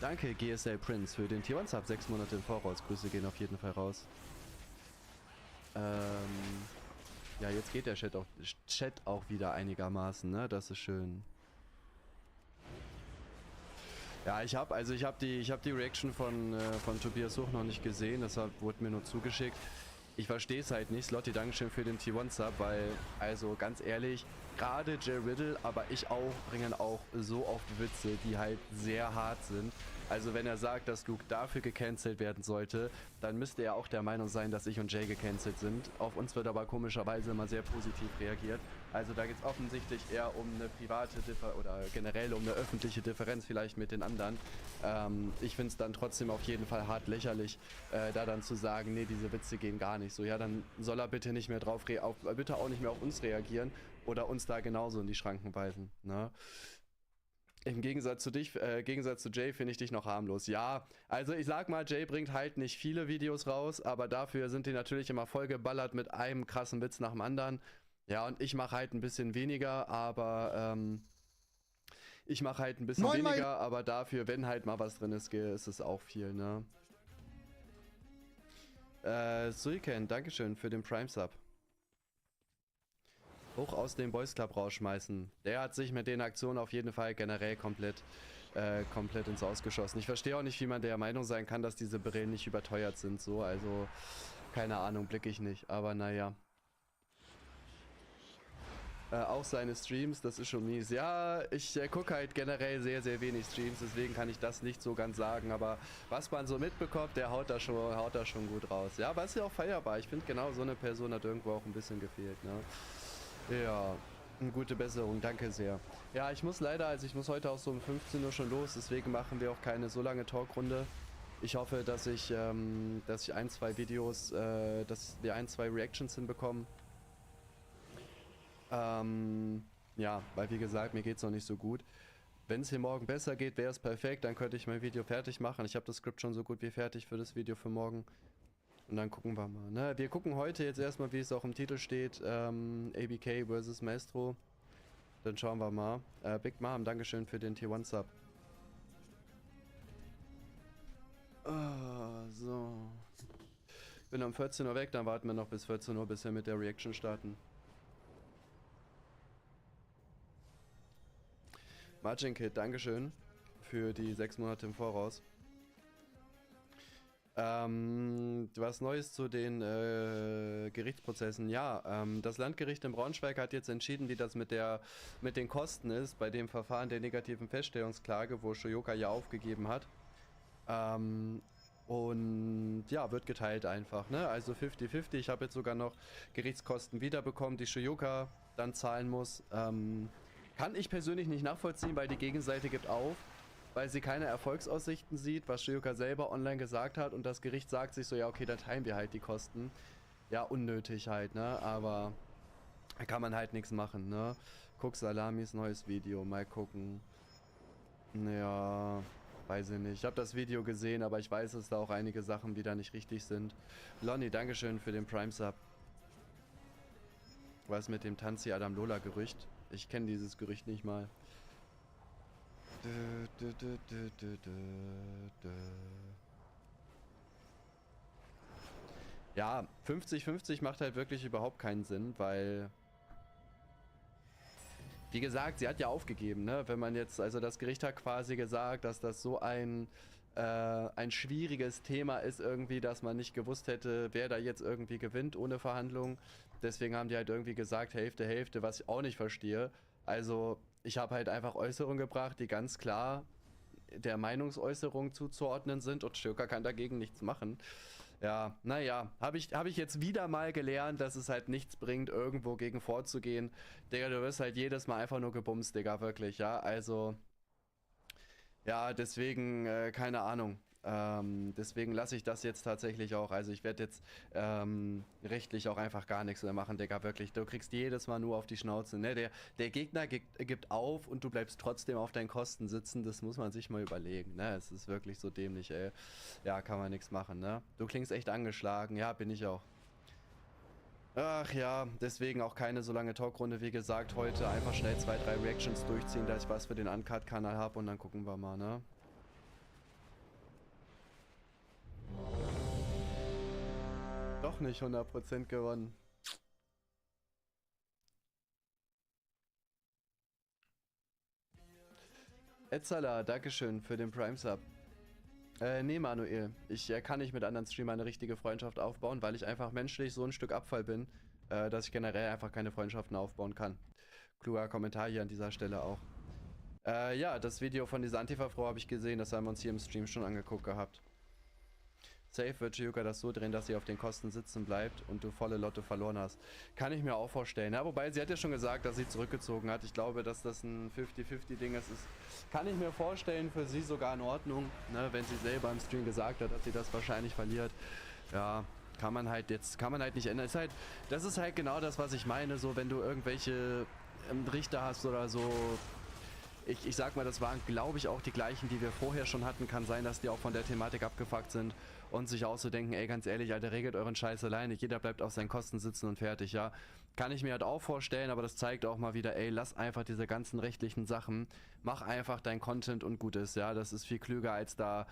Danke GSL Prince für den Tier 1 Sub 6 Monate im Voraus. Grüße gehen auf jeden Fall raus. Ja, jetzt geht der Chat auch wieder einigermaßen, ne? Das ist schön. Ja, ich habe die Reaction von Tobias Such noch nicht gesehen, deshalb wurde mir nur zugeschickt. Ich verstehe es halt nicht. Slotty, Dankeschön für den T1 Sub, weil, also ganz ehrlich, gerade Jay Riddle, aber ich auch, bringen auch so oft Witze, die halt sehr hart sind. Also wenn er sagt, dass Luke dafür gecancelt werden sollte, dann müsste er auch der Meinung sein, dass ich und Jay gecancelt sind. Auf uns wird aber komischerweise immer sehr positiv reagiert. Also da geht es offensichtlich eher um eine private oder generell um eine öffentliche Differenz vielleicht mit den anderen. Ich finde es dann trotzdem auf jeden Fall hart lächerlich, da dann zu sagen, nee, diese Witze gehen gar nicht so. Ja, dann soll er bitte nicht mehr bitte auch nicht mehr auf uns reagieren oder uns da genauso in die Schranken weisen. Ne? Im Gegensatz zu Jay finde ich dich noch harmlos. Ja, also ich sag mal, Jay bringt halt nicht viele Videos raus, aber dafür sind die natürlich immer vollgeballert mit einem krassen Witz nach dem anderen. Ja, und ich mache halt ein bisschen weniger, aber aber dafür, wenn halt mal was drin ist, ist es auch viel, ne? Suiken, Dankeschön für den Prime Sub. Hoch aus dem Boys Club rausschmeißen. Der hat sich mit den Aktionen auf jeden Fall generell komplett ins Ausgeschossen. Ich verstehe auch nicht, wie man der Meinung sein kann, dass diese Brillen nicht überteuert sind. So, also keine Ahnung, blicke ich nicht. Aber naja. Auch seine Streams, das ist schon mies. Ja, ich gucke halt generell sehr, sehr wenig Streams, deswegen kann ich das nicht so ganz sagen. Aber was man so mitbekommt, der haut da schon gut raus. Ja, aber ist ja auch feierbar. Ich finde, genau so eine Person hat irgendwo auch ein bisschen gefehlt, ne? Ja, eine gute Besserung, danke sehr. Ja, ich muss heute auch so um 15 Uhr schon los, deswegen machen wir auch keine so lange Talkrunde. Ich hoffe, dass wir ein, zwei Reactions hinbekommen. Ja, weil wie gesagt, mir geht es noch nicht so gut. Wenn es hier morgen besser geht, wäre es perfekt, dann könnte ich mein Video fertig machen. Ich habe das Skript schon so gut wie fertig für das Video für morgen. Und dann gucken wir mal. Ne? Wir gucken heute jetzt erstmal, wie es auch im Titel steht, ABK vs. Maestro. Dann schauen wir mal. Big Mom, Dankeschön für den Tier 1 Sub. So. Bin um 14 Uhr weg, dann warten wir noch bis 14 Uhr, bis wir mit der Reaction starten. Margin Kid, Dankeschön für die 6 Monate im Voraus. Was Neues zu den Gerichtsprozessen. Ja, das Landgericht in Braunschweig hat jetzt entschieden, wie das mit den Kosten ist, bei dem Verfahren der negativen Feststellungsklage, wo Shoyoka ja aufgegeben hat. Und ja, wird geteilt einfach, ne? Also 50-50. Ich habe jetzt sogar noch Gerichtskosten wiederbekommen, die Shoyoka dann zahlen muss. Kann ich persönlich nicht nachvollziehen, weil die Gegenseite gibt auf, weil sie keine Erfolgsaussichten sieht, was Shoyoka selber online gesagt hat, und das Gericht sagt sich so, ja okay, dann teilen wir halt die Kosten. Ja, unnötig halt, ne? Aber da kann man halt nichts machen, ne? Guck Salamis neues Video, mal gucken. Ja, weiß ich nicht. Ich habe das Video gesehen, aber ich weiß, dass da auch einige Sachen wieder nicht richtig sind. Lonnie, Dankeschön für den Prime Sub. Was mit dem Tanzi Adam Lola Gerücht? Ich kenne dieses Gerücht nicht mal. Ja, 50-50 macht halt wirklich überhaupt keinen Sinn, weil, wie gesagt, sie hat ja aufgegeben, ne? Wenn man jetzt, also das Gericht hat quasi gesagt, dass das so ein schwieriges Thema ist irgendwie, dass man nicht gewusst hätte, wer da jetzt irgendwie gewinnt ohne Verhandlungen. Deswegen haben die halt irgendwie gesagt, Hälfte, Hälfte, was ich auch nicht verstehe. Also ich habe halt einfach Äußerungen gebracht, die ganz klar der Meinungsäußerung zuzuordnen sind, und Shoyoka kann dagegen nichts machen. Ja, naja, habe ich jetzt wieder mal gelernt, dass es halt nichts bringt, irgendwo gegen vorzugehen. Digga, du wirst halt jedes Mal einfach nur gebumst, Digga, wirklich, ja, also ja, deswegen, keine Ahnung. Deswegen lasse ich das jetzt tatsächlich auch. Also ich werde jetzt rechtlich auch einfach gar nichts mehr machen, Digga, wirklich. Du kriegst jedes Mal nur auf die Schnauze, ne? Der Gegner gibt auf und du bleibst trotzdem auf deinen Kosten sitzen. Das muss man sich mal überlegen, ne? Es ist wirklich so dämlich, ey. Ja, kann man nichts machen, ne? Du klingst echt angeschlagen. Ja, bin ich auch. Ach ja, deswegen auch keine so lange Talkrunde. Wie gesagt, heute einfach schnell 2, 3 Reactions durchziehen, dass ich was für den Uncut-Kanal habe, und dann gucken wir mal, ne? Doch nicht 100% gewonnen. Etzala, Dankeschön für den Prime Sub. Nee, Manuel. Ich kann nicht mit anderen Streamern eine richtige Freundschaft aufbauen, weil ich einfach menschlich so ein Stück Abfall bin, dass ich generell einfach keine Freundschaften aufbauen kann. Kluger Kommentar hier an dieser Stelle auch. Ja, das Video von dieser Antifa-Frau habe ich gesehen, das haben wir uns hier im Stream schon angeguckt gehabt. Safe wird Chiuka das so drehen, dass sie auf den Kosten sitzen bleibt und du volle Lotto verloren hast. Kann ich mir auch vorstellen. Ja, wobei, sie hat ja schon gesagt, dass sie zurückgezogen hat. Ich glaube, dass das ein 50-50-Ding ist. Kann ich mir vorstellen, für sie sogar in Ordnung, ne, wenn sie selber im Stream gesagt hat, dass sie das wahrscheinlich verliert. Ja, kann man halt nicht ändern. Das ist halt genau das, was ich meine. So, wenn du irgendwelche Richter hast oder so. Ich sag mal, das waren, glaube ich, auch die gleichen, die wir vorher schon hatten. Kann sein, dass die auch von der Thematik abgefuckt sind und sich auch so denken, ey, ganz ehrlich, Alter, regelt euren Scheiß alleine. Jeder bleibt auf seinen Kosten sitzen und fertig, ja. Kann ich mir halt auch vorstellen, aber das zeigt auch mal wieder, ey, lass einfach diese ganzen rechtlichen Sachen. Mach einfach dein Content und gut ist, ja. Das ist viel klüger als da,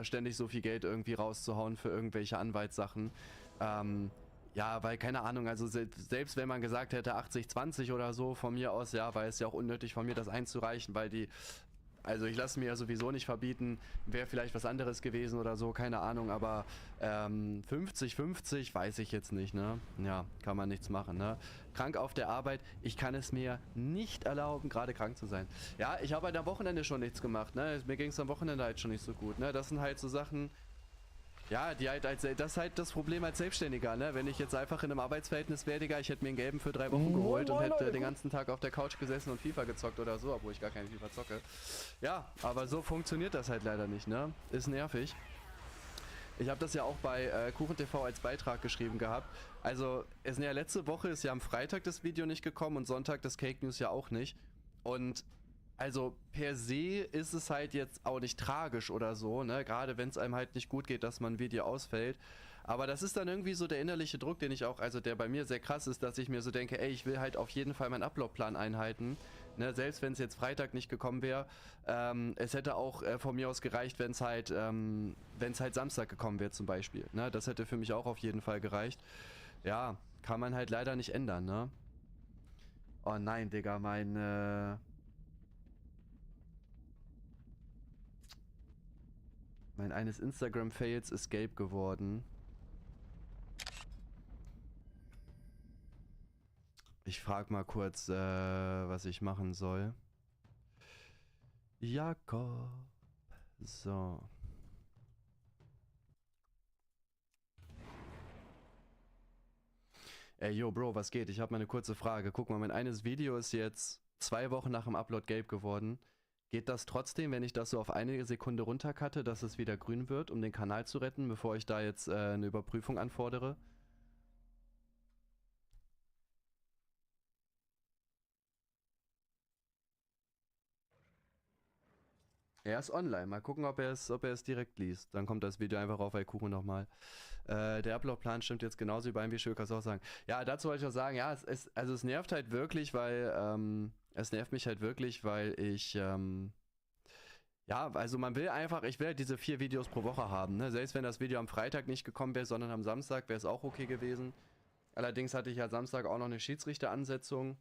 ständig so viel Geld irgendwie rauszuhauen für irgendwelche Anwaltssachen. Ja, weil, keine Ahnung, also selbst wenn man gesagt hätte 80-20 oder so von mir aus, ja, war es ja auch unnötig von mir, das einzureichen, weil also ich lasse mir ja sowieso nicht verbieten, wäre vielleicht was anderes gewesen oder so, keine Ahnung, aber 50-50 weiß ich jetzt nicht, ne? Ja, kann man nichts machen, ne? Krank auf der Arbeit, ich kann es mir nicht erlauben, gerade krank zu sein. Ja, ich habe halt am Wochenende schon nichts gemacht, ne? Mir ging es am Wochenende halt schon nicht so gut, ne? Das sind halt so Sachen. Ja, das ist halt das Problem als Selbstständiger, ne? Wenn ich jetzt einfach in einem Arbeitsverhältnis wäre, Digga, ich hätte mir einen gelben für 3 Wochen geholt und hätte den ganzen Tag auf der Couch gesessen und FIFA gezockt oder so, obwohl ich gar kein FIFA zocke. Ja, aber so funktioniert das halt leider nicht, ne? Ist nervig. Ich habe das ja auch bei KuchenTV als Beitrag geschrieben gehabt. Also, letzte Woche ist ja am Freitag das Video nicht gekommen und Sonntag das Cake News ja auch nicht. Und also per se ist es halt jetzt auch nicht tragisch oder so, ne? Gerade wenn es einem halt nicht gut geht, dass man ein Video ausfällt. Aber das ist dann irgendwie so der innerliche Druck, den ich auch, also der bei mir sehr krass ist, dass ich mir so denke, ey, ich will halt auf jeden Fall meinen Uploadplan einhalten. Ne? Selbst wenn es jetzt Freitag nicht gekommen wäre, es hätte auch von mir aus gereicht, wenn es halt Samstag gekommen wäre zum Beispiel. Ne? Das hätte für mich auch auf jeden Fall gereicht. Ja, kann man halt leider nicht ändern, ne? Oh nein, Digga, mein eines Instagram-Fails ist gelb geworden. Ich frage mal kurz, was ich machen soll. Jakob. So. Ey, yo, Bro, was geht? Ich habe mal eine kurze Frage. Guck mal, mein eines Video ist jetzt 2 Wochen nach dem Upload gelb geworden. Geht das trotzdem, wenn ich das so auf eine Sekunde runtercutte, dass es wieder grün wird, um den Kanal zu retten, bevor ich da jetzt eine Überprüfung anfordere? Er ist online. Mal gucken, ob er es direkt liest. Dann kommt das Video einfach auf Kuchen nochmal. Der Uploadplan stimmt jetzt genauso überein, wie Schökers auch sagen. Ja, dazu wollte ich auch sagen, ja, es nervt halt wirklich, weil, es nervt mich halt wirklich, weil ich, ja, also ich will halt diese 4 Videos pro Woche haben, ne? Selbst wenn das Video am Freitag nicht gekommen wäre, sondern am Samstag, wäre es auch okay gewesen. Allerdings hatte ich ja Samstag auch noch eine Schiedsrichteransetzung.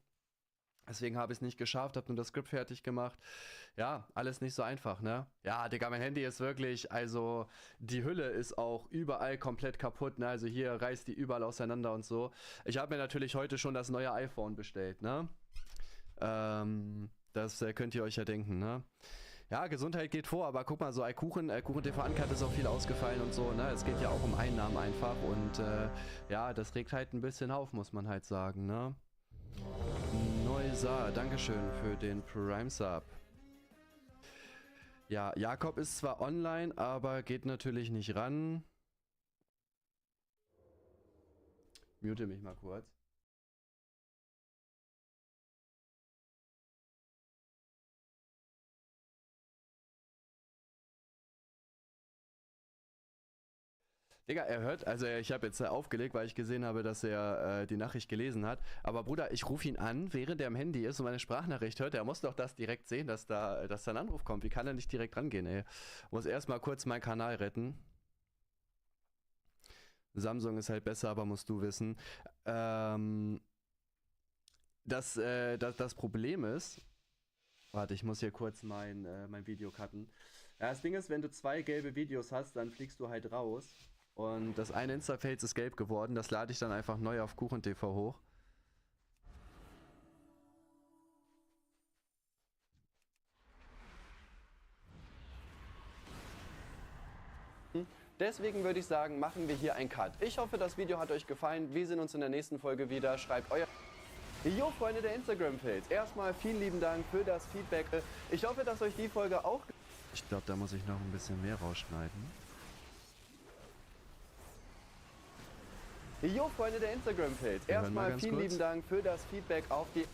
Deswegen habe ich es nicht geschafft, habe nur das Skript fertig gemacht. Ja, alles nicht so einfach, ne? Ja, Digga, mein Handy ist wirklich, also die Hülle ist auch überall komplett kaputt, ne? Also hier reißt die überall auseinander und so. Ich habe mir natürlich heute schon das neue iPhone bestellt, ne? Das könnt ihr euch ja denken, ne? Ja, Gesundheit geht vor, aber guck mal, so KuchenTV Uncut ist auch viel ausgefallen und so, ne? Es geht ja auch um Einnahmen einfach und ja, das regt halt ein bisschen auf, muss man halt sagen, ne? Neusa, Dankeschön für den Prime Sub. Ja, Jakob ist zwar online, aber geht natürlich nicht ran. Mute mich mal kurz. Digga, er hört, also ich habe jetzt aufgelegt, weil ich gesehen habe, dass er die Nachricht gelesen hat. Aber Bruder, ich rufe ihn an, während er am Handy ist und meine Sprachnachricht hört. Er muss doch das direkt sehen, dass da ein Anruf kommt. Wie kann er nicht direkt rangehen, ey? Muss erstmal kurz meinen Kanal retten. Samsung ist halt besser, aber musst du wissen. Das Problem ist, warte, ich muss hier kurz mein Video cutten. Ja, das Ding ist, wenn du 2 gelbe Videos hast, dann fliegst du halt raus. Und das eine Insta-Fails ist gelb geworden, das lade ich dann einfach neu auf KuchenTV hoch. Deswegen würde ich sagen, machen wir hier einen Cut. Ich hoffe, das Video hat euch gefallen. Wir sehen uns in der nächsten Folge wieder. Schreibt euer... Jo, Freunde der Instagram-Fails. Erstmal vielen lieben Dank für das Feedback. Ich hoffe, dass euch die Folge auch... Ich glaube, da muss ich noch ein bisschen mehr rausschneiden. Jo, Freunde der Instagram-Fails. Erstmal vielen lieben Dank für das Feedback auf die...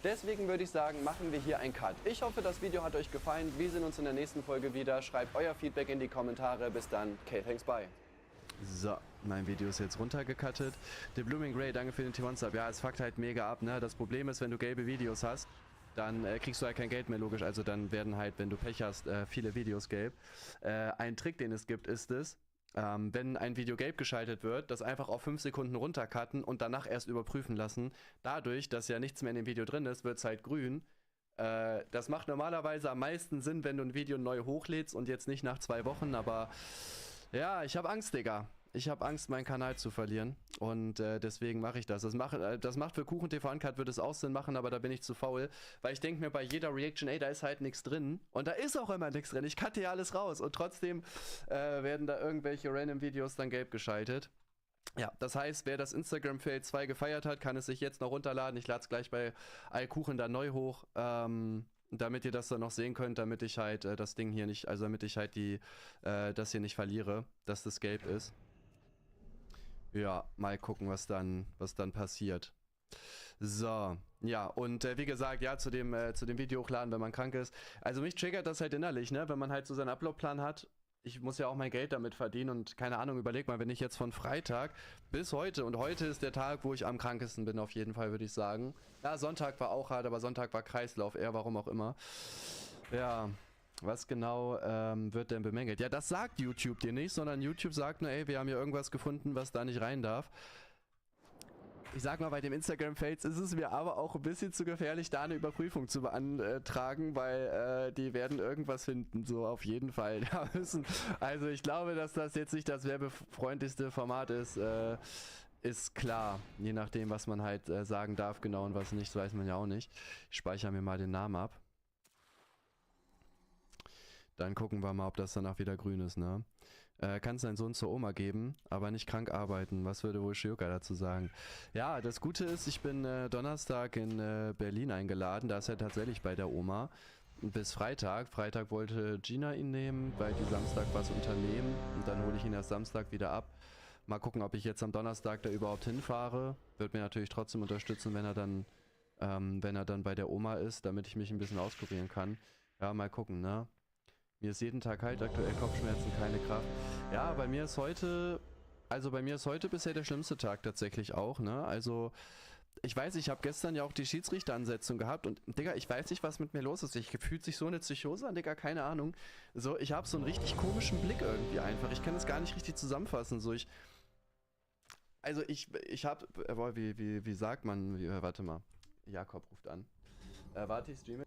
Deswegen würde ich sagen, machen wir hier einen Cut. Ich hoffe, das Video hat euch gefallen. Wir sehen uns in der nächsten Folge wieder. Schreibt euer Feedback in die Kommentare. Bis dann. Okay, thanks, bye. So, mein Video ist jetzt runtergecuttet. The Blooming Grey, danke für den T1-Sub. Ja, es fuckt halt mega ab, ne? Das Problem ist, wenn du gelbe Videos hast, dann kriegst du halt kein Geld mehr, logisch. Also dann werden halt, wenn du Pech hast, viele Videos gelb. Ein Trick, den es gibt, ist es, wenn ein Video gelb geschaltet wird, das einfach auf 5 Sekunden runtercutten und danach erst überprüfen lassen. Dadurch, dass ja nichts mehr in dem Video drin ist, wird es halt grün. Das macht normalerweise am meisten Sinn, wenn du ein Video neu hochlädst und jetzt nicht nach 2 Wochen, aber ja, ich habe Angst, Digga. Ich habe Angst, meinen Kanal zu verlieren und deswegen mache ich das. Das macht für Kuchen TV Uncut, würde es auch Sinn machen, aber da bin ich zu faul, weil ich denke mir bei jeder Reaction, ey, da ist halt nichts drin und da ist auch immer nichts drin. Ich cutte ja alles raus und trotzdem werden da irgendwelche random Videos dann gelb geschaltet. Ja, das heißt, wer das Instagram Fail 2 gefeiert hat, kann es sich jetzt noch runterladen. Ich lade es gleich bei Alkuchen da neu hoch. Damit ihr das dann noch sehen könnt, damit ich halt das Ding hier nicht, also damit ich halt das hier nicht verliere, dass das gelb ist. Ja, mal gucken, was dann passiert. So, ja, und wie gesagt, ja, zu dem Video hochladen, wenn man krank ist. Also mich triggert das halt innerlich, ne, wenn man halt so seinen Uploadplan hat. Ich muss ja auch mein Geld damit verdienen und keine Ahnung, überleg mal, wenn ich jetzt von Freitag bis heute, und heute ist der Tag, wo ich am krankesten bin, auf jeden Fall, würde ich sagen. Ja, Sonntag war auch hart, aber Sonntag war Kreislauf, eher warum auch immer. Ja, was genau wird denn bemängelt? Ja, das sagt YouTube dir nicht, sondern YouTube sagt nur, ey, wir haben hier irgendwas gefunden, was da nicht rein darf. Ich sag mal, bei dem Instagram-Fails ist es mir aber auch ein bisschen zu gefährlich, da eine Überprüfung zu beantragen, weil die werden irgendwas finden, so auf jeden Fall. Also ich glaube, dass das jetzt nicht das werbefreundlichste Format ist, ist klar. Je nachdem, was man halt sagen darf genau und was nicht, weiß man ja auch nicht. Ich speichere mir mal den Namen ab. Dann gucken wir mal, ob das danach wieder grün ist, ne? Kannst deinen Sohn zur Oma geben, aber nicht krank arbeiten. Was würde wohl Shioka dazu sagen? Ja, das Gute ist, ich bin Donnerstag in Berlin eingeladen. Da ist er tatsächlich bei der Oma. Bis Freitag. Freitag wollte Gina ihn nehmen, weil die Samstag was unternehmen. Und dann hole ich ihn erst Samstag wieder ab. Mal gucken, ob ich jetzt am Donnerstag da überhaupt hinfahre. Wird mir natürlich trotzdem unterstützen, wenn er dann bei der Oma ist, damit ich mich ein bisschen auskurieren kann. Ja, mal gucken, ne? Mir ist jeden Tag kalt, aktuell Kopfschmerzen, keine Kraft. Ja, bei mir ist heute bisher der schlimmste Tag tatsächlich auch, ne? Also, ich weiß, ich habe gestern ja auch die Schiedsrichteransetzung gehabt und, Digga, ich weiß nicht, was mit mir los ist. Fühlt sich so eine Psychose an, Digga, keine Ahnung. So, ich habe so einen richtig komischen Blick irgendwie einfach. Ich kann das gar nicht richtig zusammenfassen. So, ich habe, wie sagt man, warte mal. Jakob ruft an. Warte, ich streame.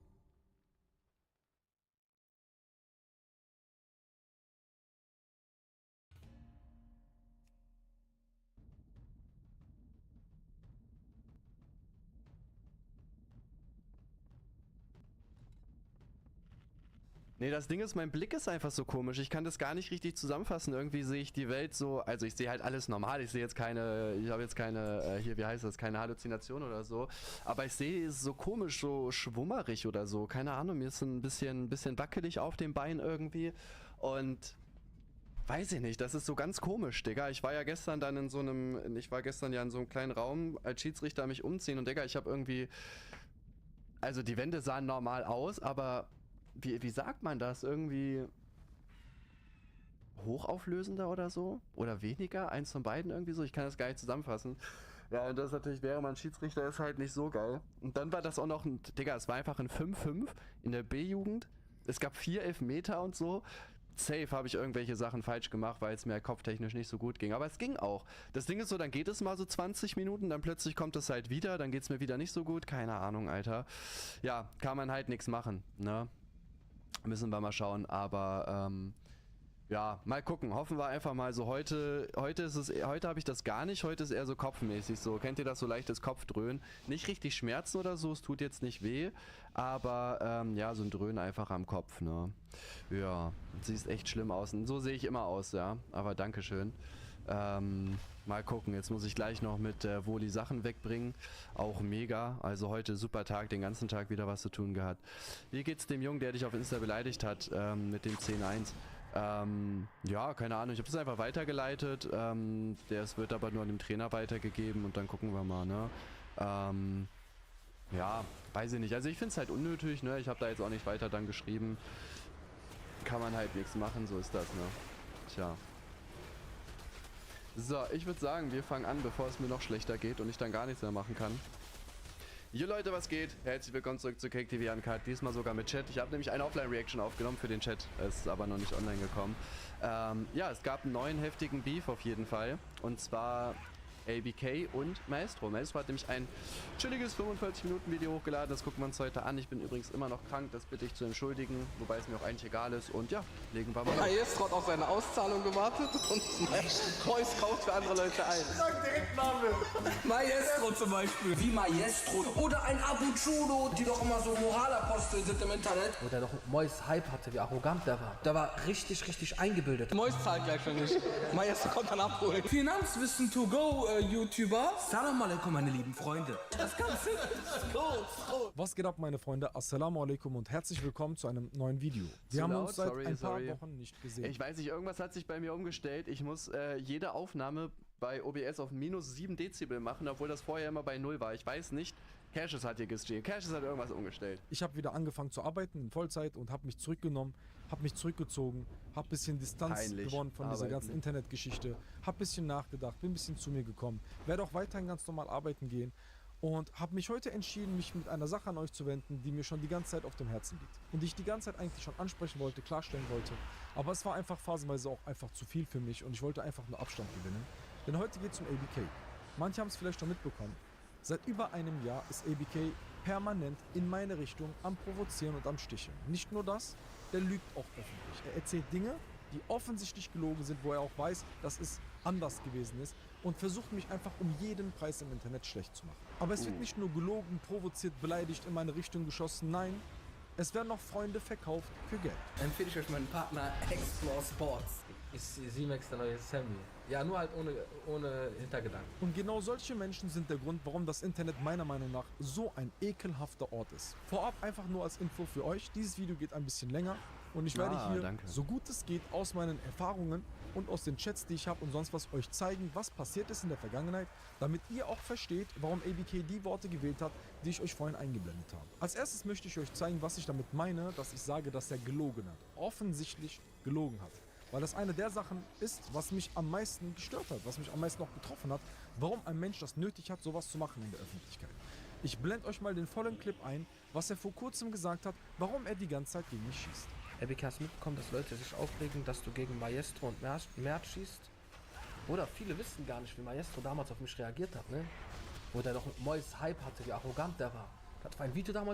Nee, das Ding ist, mein Blick ist einfach so komisch. Ich kann das gar nicht richtig zusammenfassen. Irgendwie sehe ich die Welt so, also ich sehe halt alles normal. Ich habe jetzt keine, hier, wie heißt das, keine Halluzination oder so. Aber ich sehe es so komisch, so schwummerig oder so. Keine Ahnung, mir ist ein bisschen wackelig auf dem Bein irgendwie. Und weiß ich nicht, das ist so ganz komisch, Digga. Ich war gestern ja in so einem kleinen Raum als Schiedsrichter mich umziehen und Digga, ich habe irgendwie, also die Wände sahen normal aus, aber wie sagt man das? Irgendwie hochauflösender oder so? Oder weniger? Eins von beiden irgendwie so? Ich kann das gar nicht zusammenfassen. Ja, und das natürlich wäre man Schiedsrichter, ist halt nicht so geil. Und dann war das auch noch Digga, es war einfach ein 5-5 in der B-Jugend. Es gab 4 Elfmeter und so. Safe habe ich irgendwelche Sachen falsch gemacht, weil es mir kopftechnisch nicht so gut ging. Aber es ging auch. Das Ding ist so, dann geht es mal so 20 Minuten, dann plötzlich kommt es halt wieder, dann geht es mir wieder nicht so gut. Keine Ahnung, Alter. Ja, kann man halt nichts machen, ne? Müssen wir mal schauen, aber ja, mal gucken. Hoffen wir einfach mal so. Heute habe ich das gar nicht. Heute ist eher so kopfmäßig so. Kennt ihr das, so leichtes Kopfdröhnen? Nicht richtig Schmerzen oder so. Es tut jetzt nicht weh. Aber ja, so ein Dröhnen einfach am Kopf, ne? Ja, sieht echt schlimm aus. Und so sehe ich immer aus, ja. Aber dankeschön. Mal gucken. Jetzt muss ich gleich noch mit Woli Sachen wegbringen. Auch mega. Also heute super Tag. Den ganzen Tag wieder was zu tun gehabt. Wie geht's dem Jungen, der dich auf Insta beleidigt hat mit dem 10-1? Ja, keine Ahnung, ich habe das einfach weitergeleitet, das wird aber nur an dem Trainer weitergegeben und dann gucken wir mal, ne? Ja, weiß ich nicht, also ich finde es halt unnötig, ne? Ich habe da jetzt auch nicht weiter dann geschrieben, kann man halt nichts machen, so ist das, ne? Tja. So, ich würde sagen, wir fangen an, bevor es mir noch schlechter geht und ich dann gar nichts mehr machen kann. Jo Leute, was geht? Herzlich willkommen zurück zu Cake TV Uncut, diesmal sogar mit Chat. Ich habe nämlich eine Offline-Reaction aufgenommen für den Chat, es ist aber noch nicht online gekommen. Ja, es gab einen neuen heftigen Beef auf jeden Fall, und zwar ABK und Maestro. Maestro hat nämlich ein chilliges 45-Minuten-Video hochgeladen, das gucken wir uns heute an. Ich bin übrigens immer noch krank, das bitte ich zu entschuldigen, wobei es mir auch eigentlich egal ist. Und ja, legen wir mal los. Maestro hat auf seine Auszahlung gewartet und Reus kauft für andere Leute ein. Sag direkt Name. Maestro zum Beispiel. Wie Maestro. Oder ein Abu Chudo, die doch immer so Moralapostel sind im Internet. Wo der doch Mois Hype hatte, wie arrogant der war. Der war richtig eingebildet. Mois zahlt gleich für mich. Maestro kommt dann abholen. Finanzwissen to go, YouTuber. Salam alaikum, meine lieben Freunde. Das Ganze ist gut. Was geht ab, meine Freunde? Assalamu alaikum und herzlich willkommen zu einem neuen Video. Wir haben uns seit ein paar Wochen nicht gesehen. Ich weiß nicht, irgendwas hat sich bei mir umgestellt. Ich muss jede Aufnahme bei OBS auf minus 7 Dezibel machen, obwohl das vorher immer bei 0 war. Ich weiß nicht. Cassius hat hier gestreamt. Cassius hat irgendwas umgestellt. Ich habe wieder angefangen zu arbeiten in Vollzeit und habe mich zurückgenommen, habe mich zurückgezogen, habe ein bisschen Distanz gewonnen von dieser ganzen Internetgeschichte, habe ein bisschen nachgedacht, bin ein bisschen zu mir gekommen, werde auch weiterhin ganz normal arbeiten gehen und habe mich heute entschieden, mich mit einer Sache an euch zu wenden, die mir schon die ganze Zeit auf dem Herzen liegt und die ich die ganze Zeit eigentlich schon ansprechen wollte, klarstellen wollte, aber es war einfach phasenweise auch einfach zu viel für mich und ich wollte einfach nur Abstand gewinnen, denn heute geht es um ABK. Manche haben es vielleicht schon mitbekommen. Seit über einem Jahr ist ABK permanent in meine Richtung am Provozieren und am Sticheln. Nicht nur das, der lügt auch öffentlich. Er erzählt Dinge, die offensichtlich gelogen sind, wo er auch weiß, dass es anders gewesen ist und versucht mich einfach um jeden Preis im Internet schlecht zu machen. Aber es wird nicht nur gelogen, provoziert, beleidigt, in meine Richtung geschossen, nein, es werden noch Freunde verkauft für Geld. Empfehle ich euch meinen Partner Explore Sports. Ist Simex der neue Sammy. Ja, nur halt ohne Hintergedanken. Und genau solche Menschen sind der Grund, warum das Internet meiner Meinung nach so ein ekelhafter Ort ist. Vorab einfach nur als Info für euch, dieses Video geht ein bisschen länger und ich werde hier, so gut es geht, aus meinen Erfahrungen und aus den Chats, die ich habe und sonst was euch zeigen, was passiert ist in der Vergangenheit, damit ihr auch versteht, warum ABK die Worte gewählt hat, die ich euch vorhin eingeblendet habe. Als erstes möchte ich euch zeigen, was ich damit meine, dass ich sage, dass er gelogen hat. Offensichtlich gelogen hat. Weil das eine der Sachen ist, was mich am meisten gestört hat, was mich am meisten auch getroffen hat, warum ein Mensch das nötig hat, sowas zu machen in der Öffentlichkeit. Ich blende euch mal den vollen Clip ein, was er vor kurzem gesagt hat, warum er die ganze Zeit gegen mich schießt. ABK, hast du mitbekommen, dass Leute sich aufregen, dass du gegen Maestro und Mert schießt? Oder viele wissen gar nicht, wie Maestro damals auf mich reagiert hat, ne? Wo der doch Mois Hype hatte, wie arrogant der war. Das war ein Video damals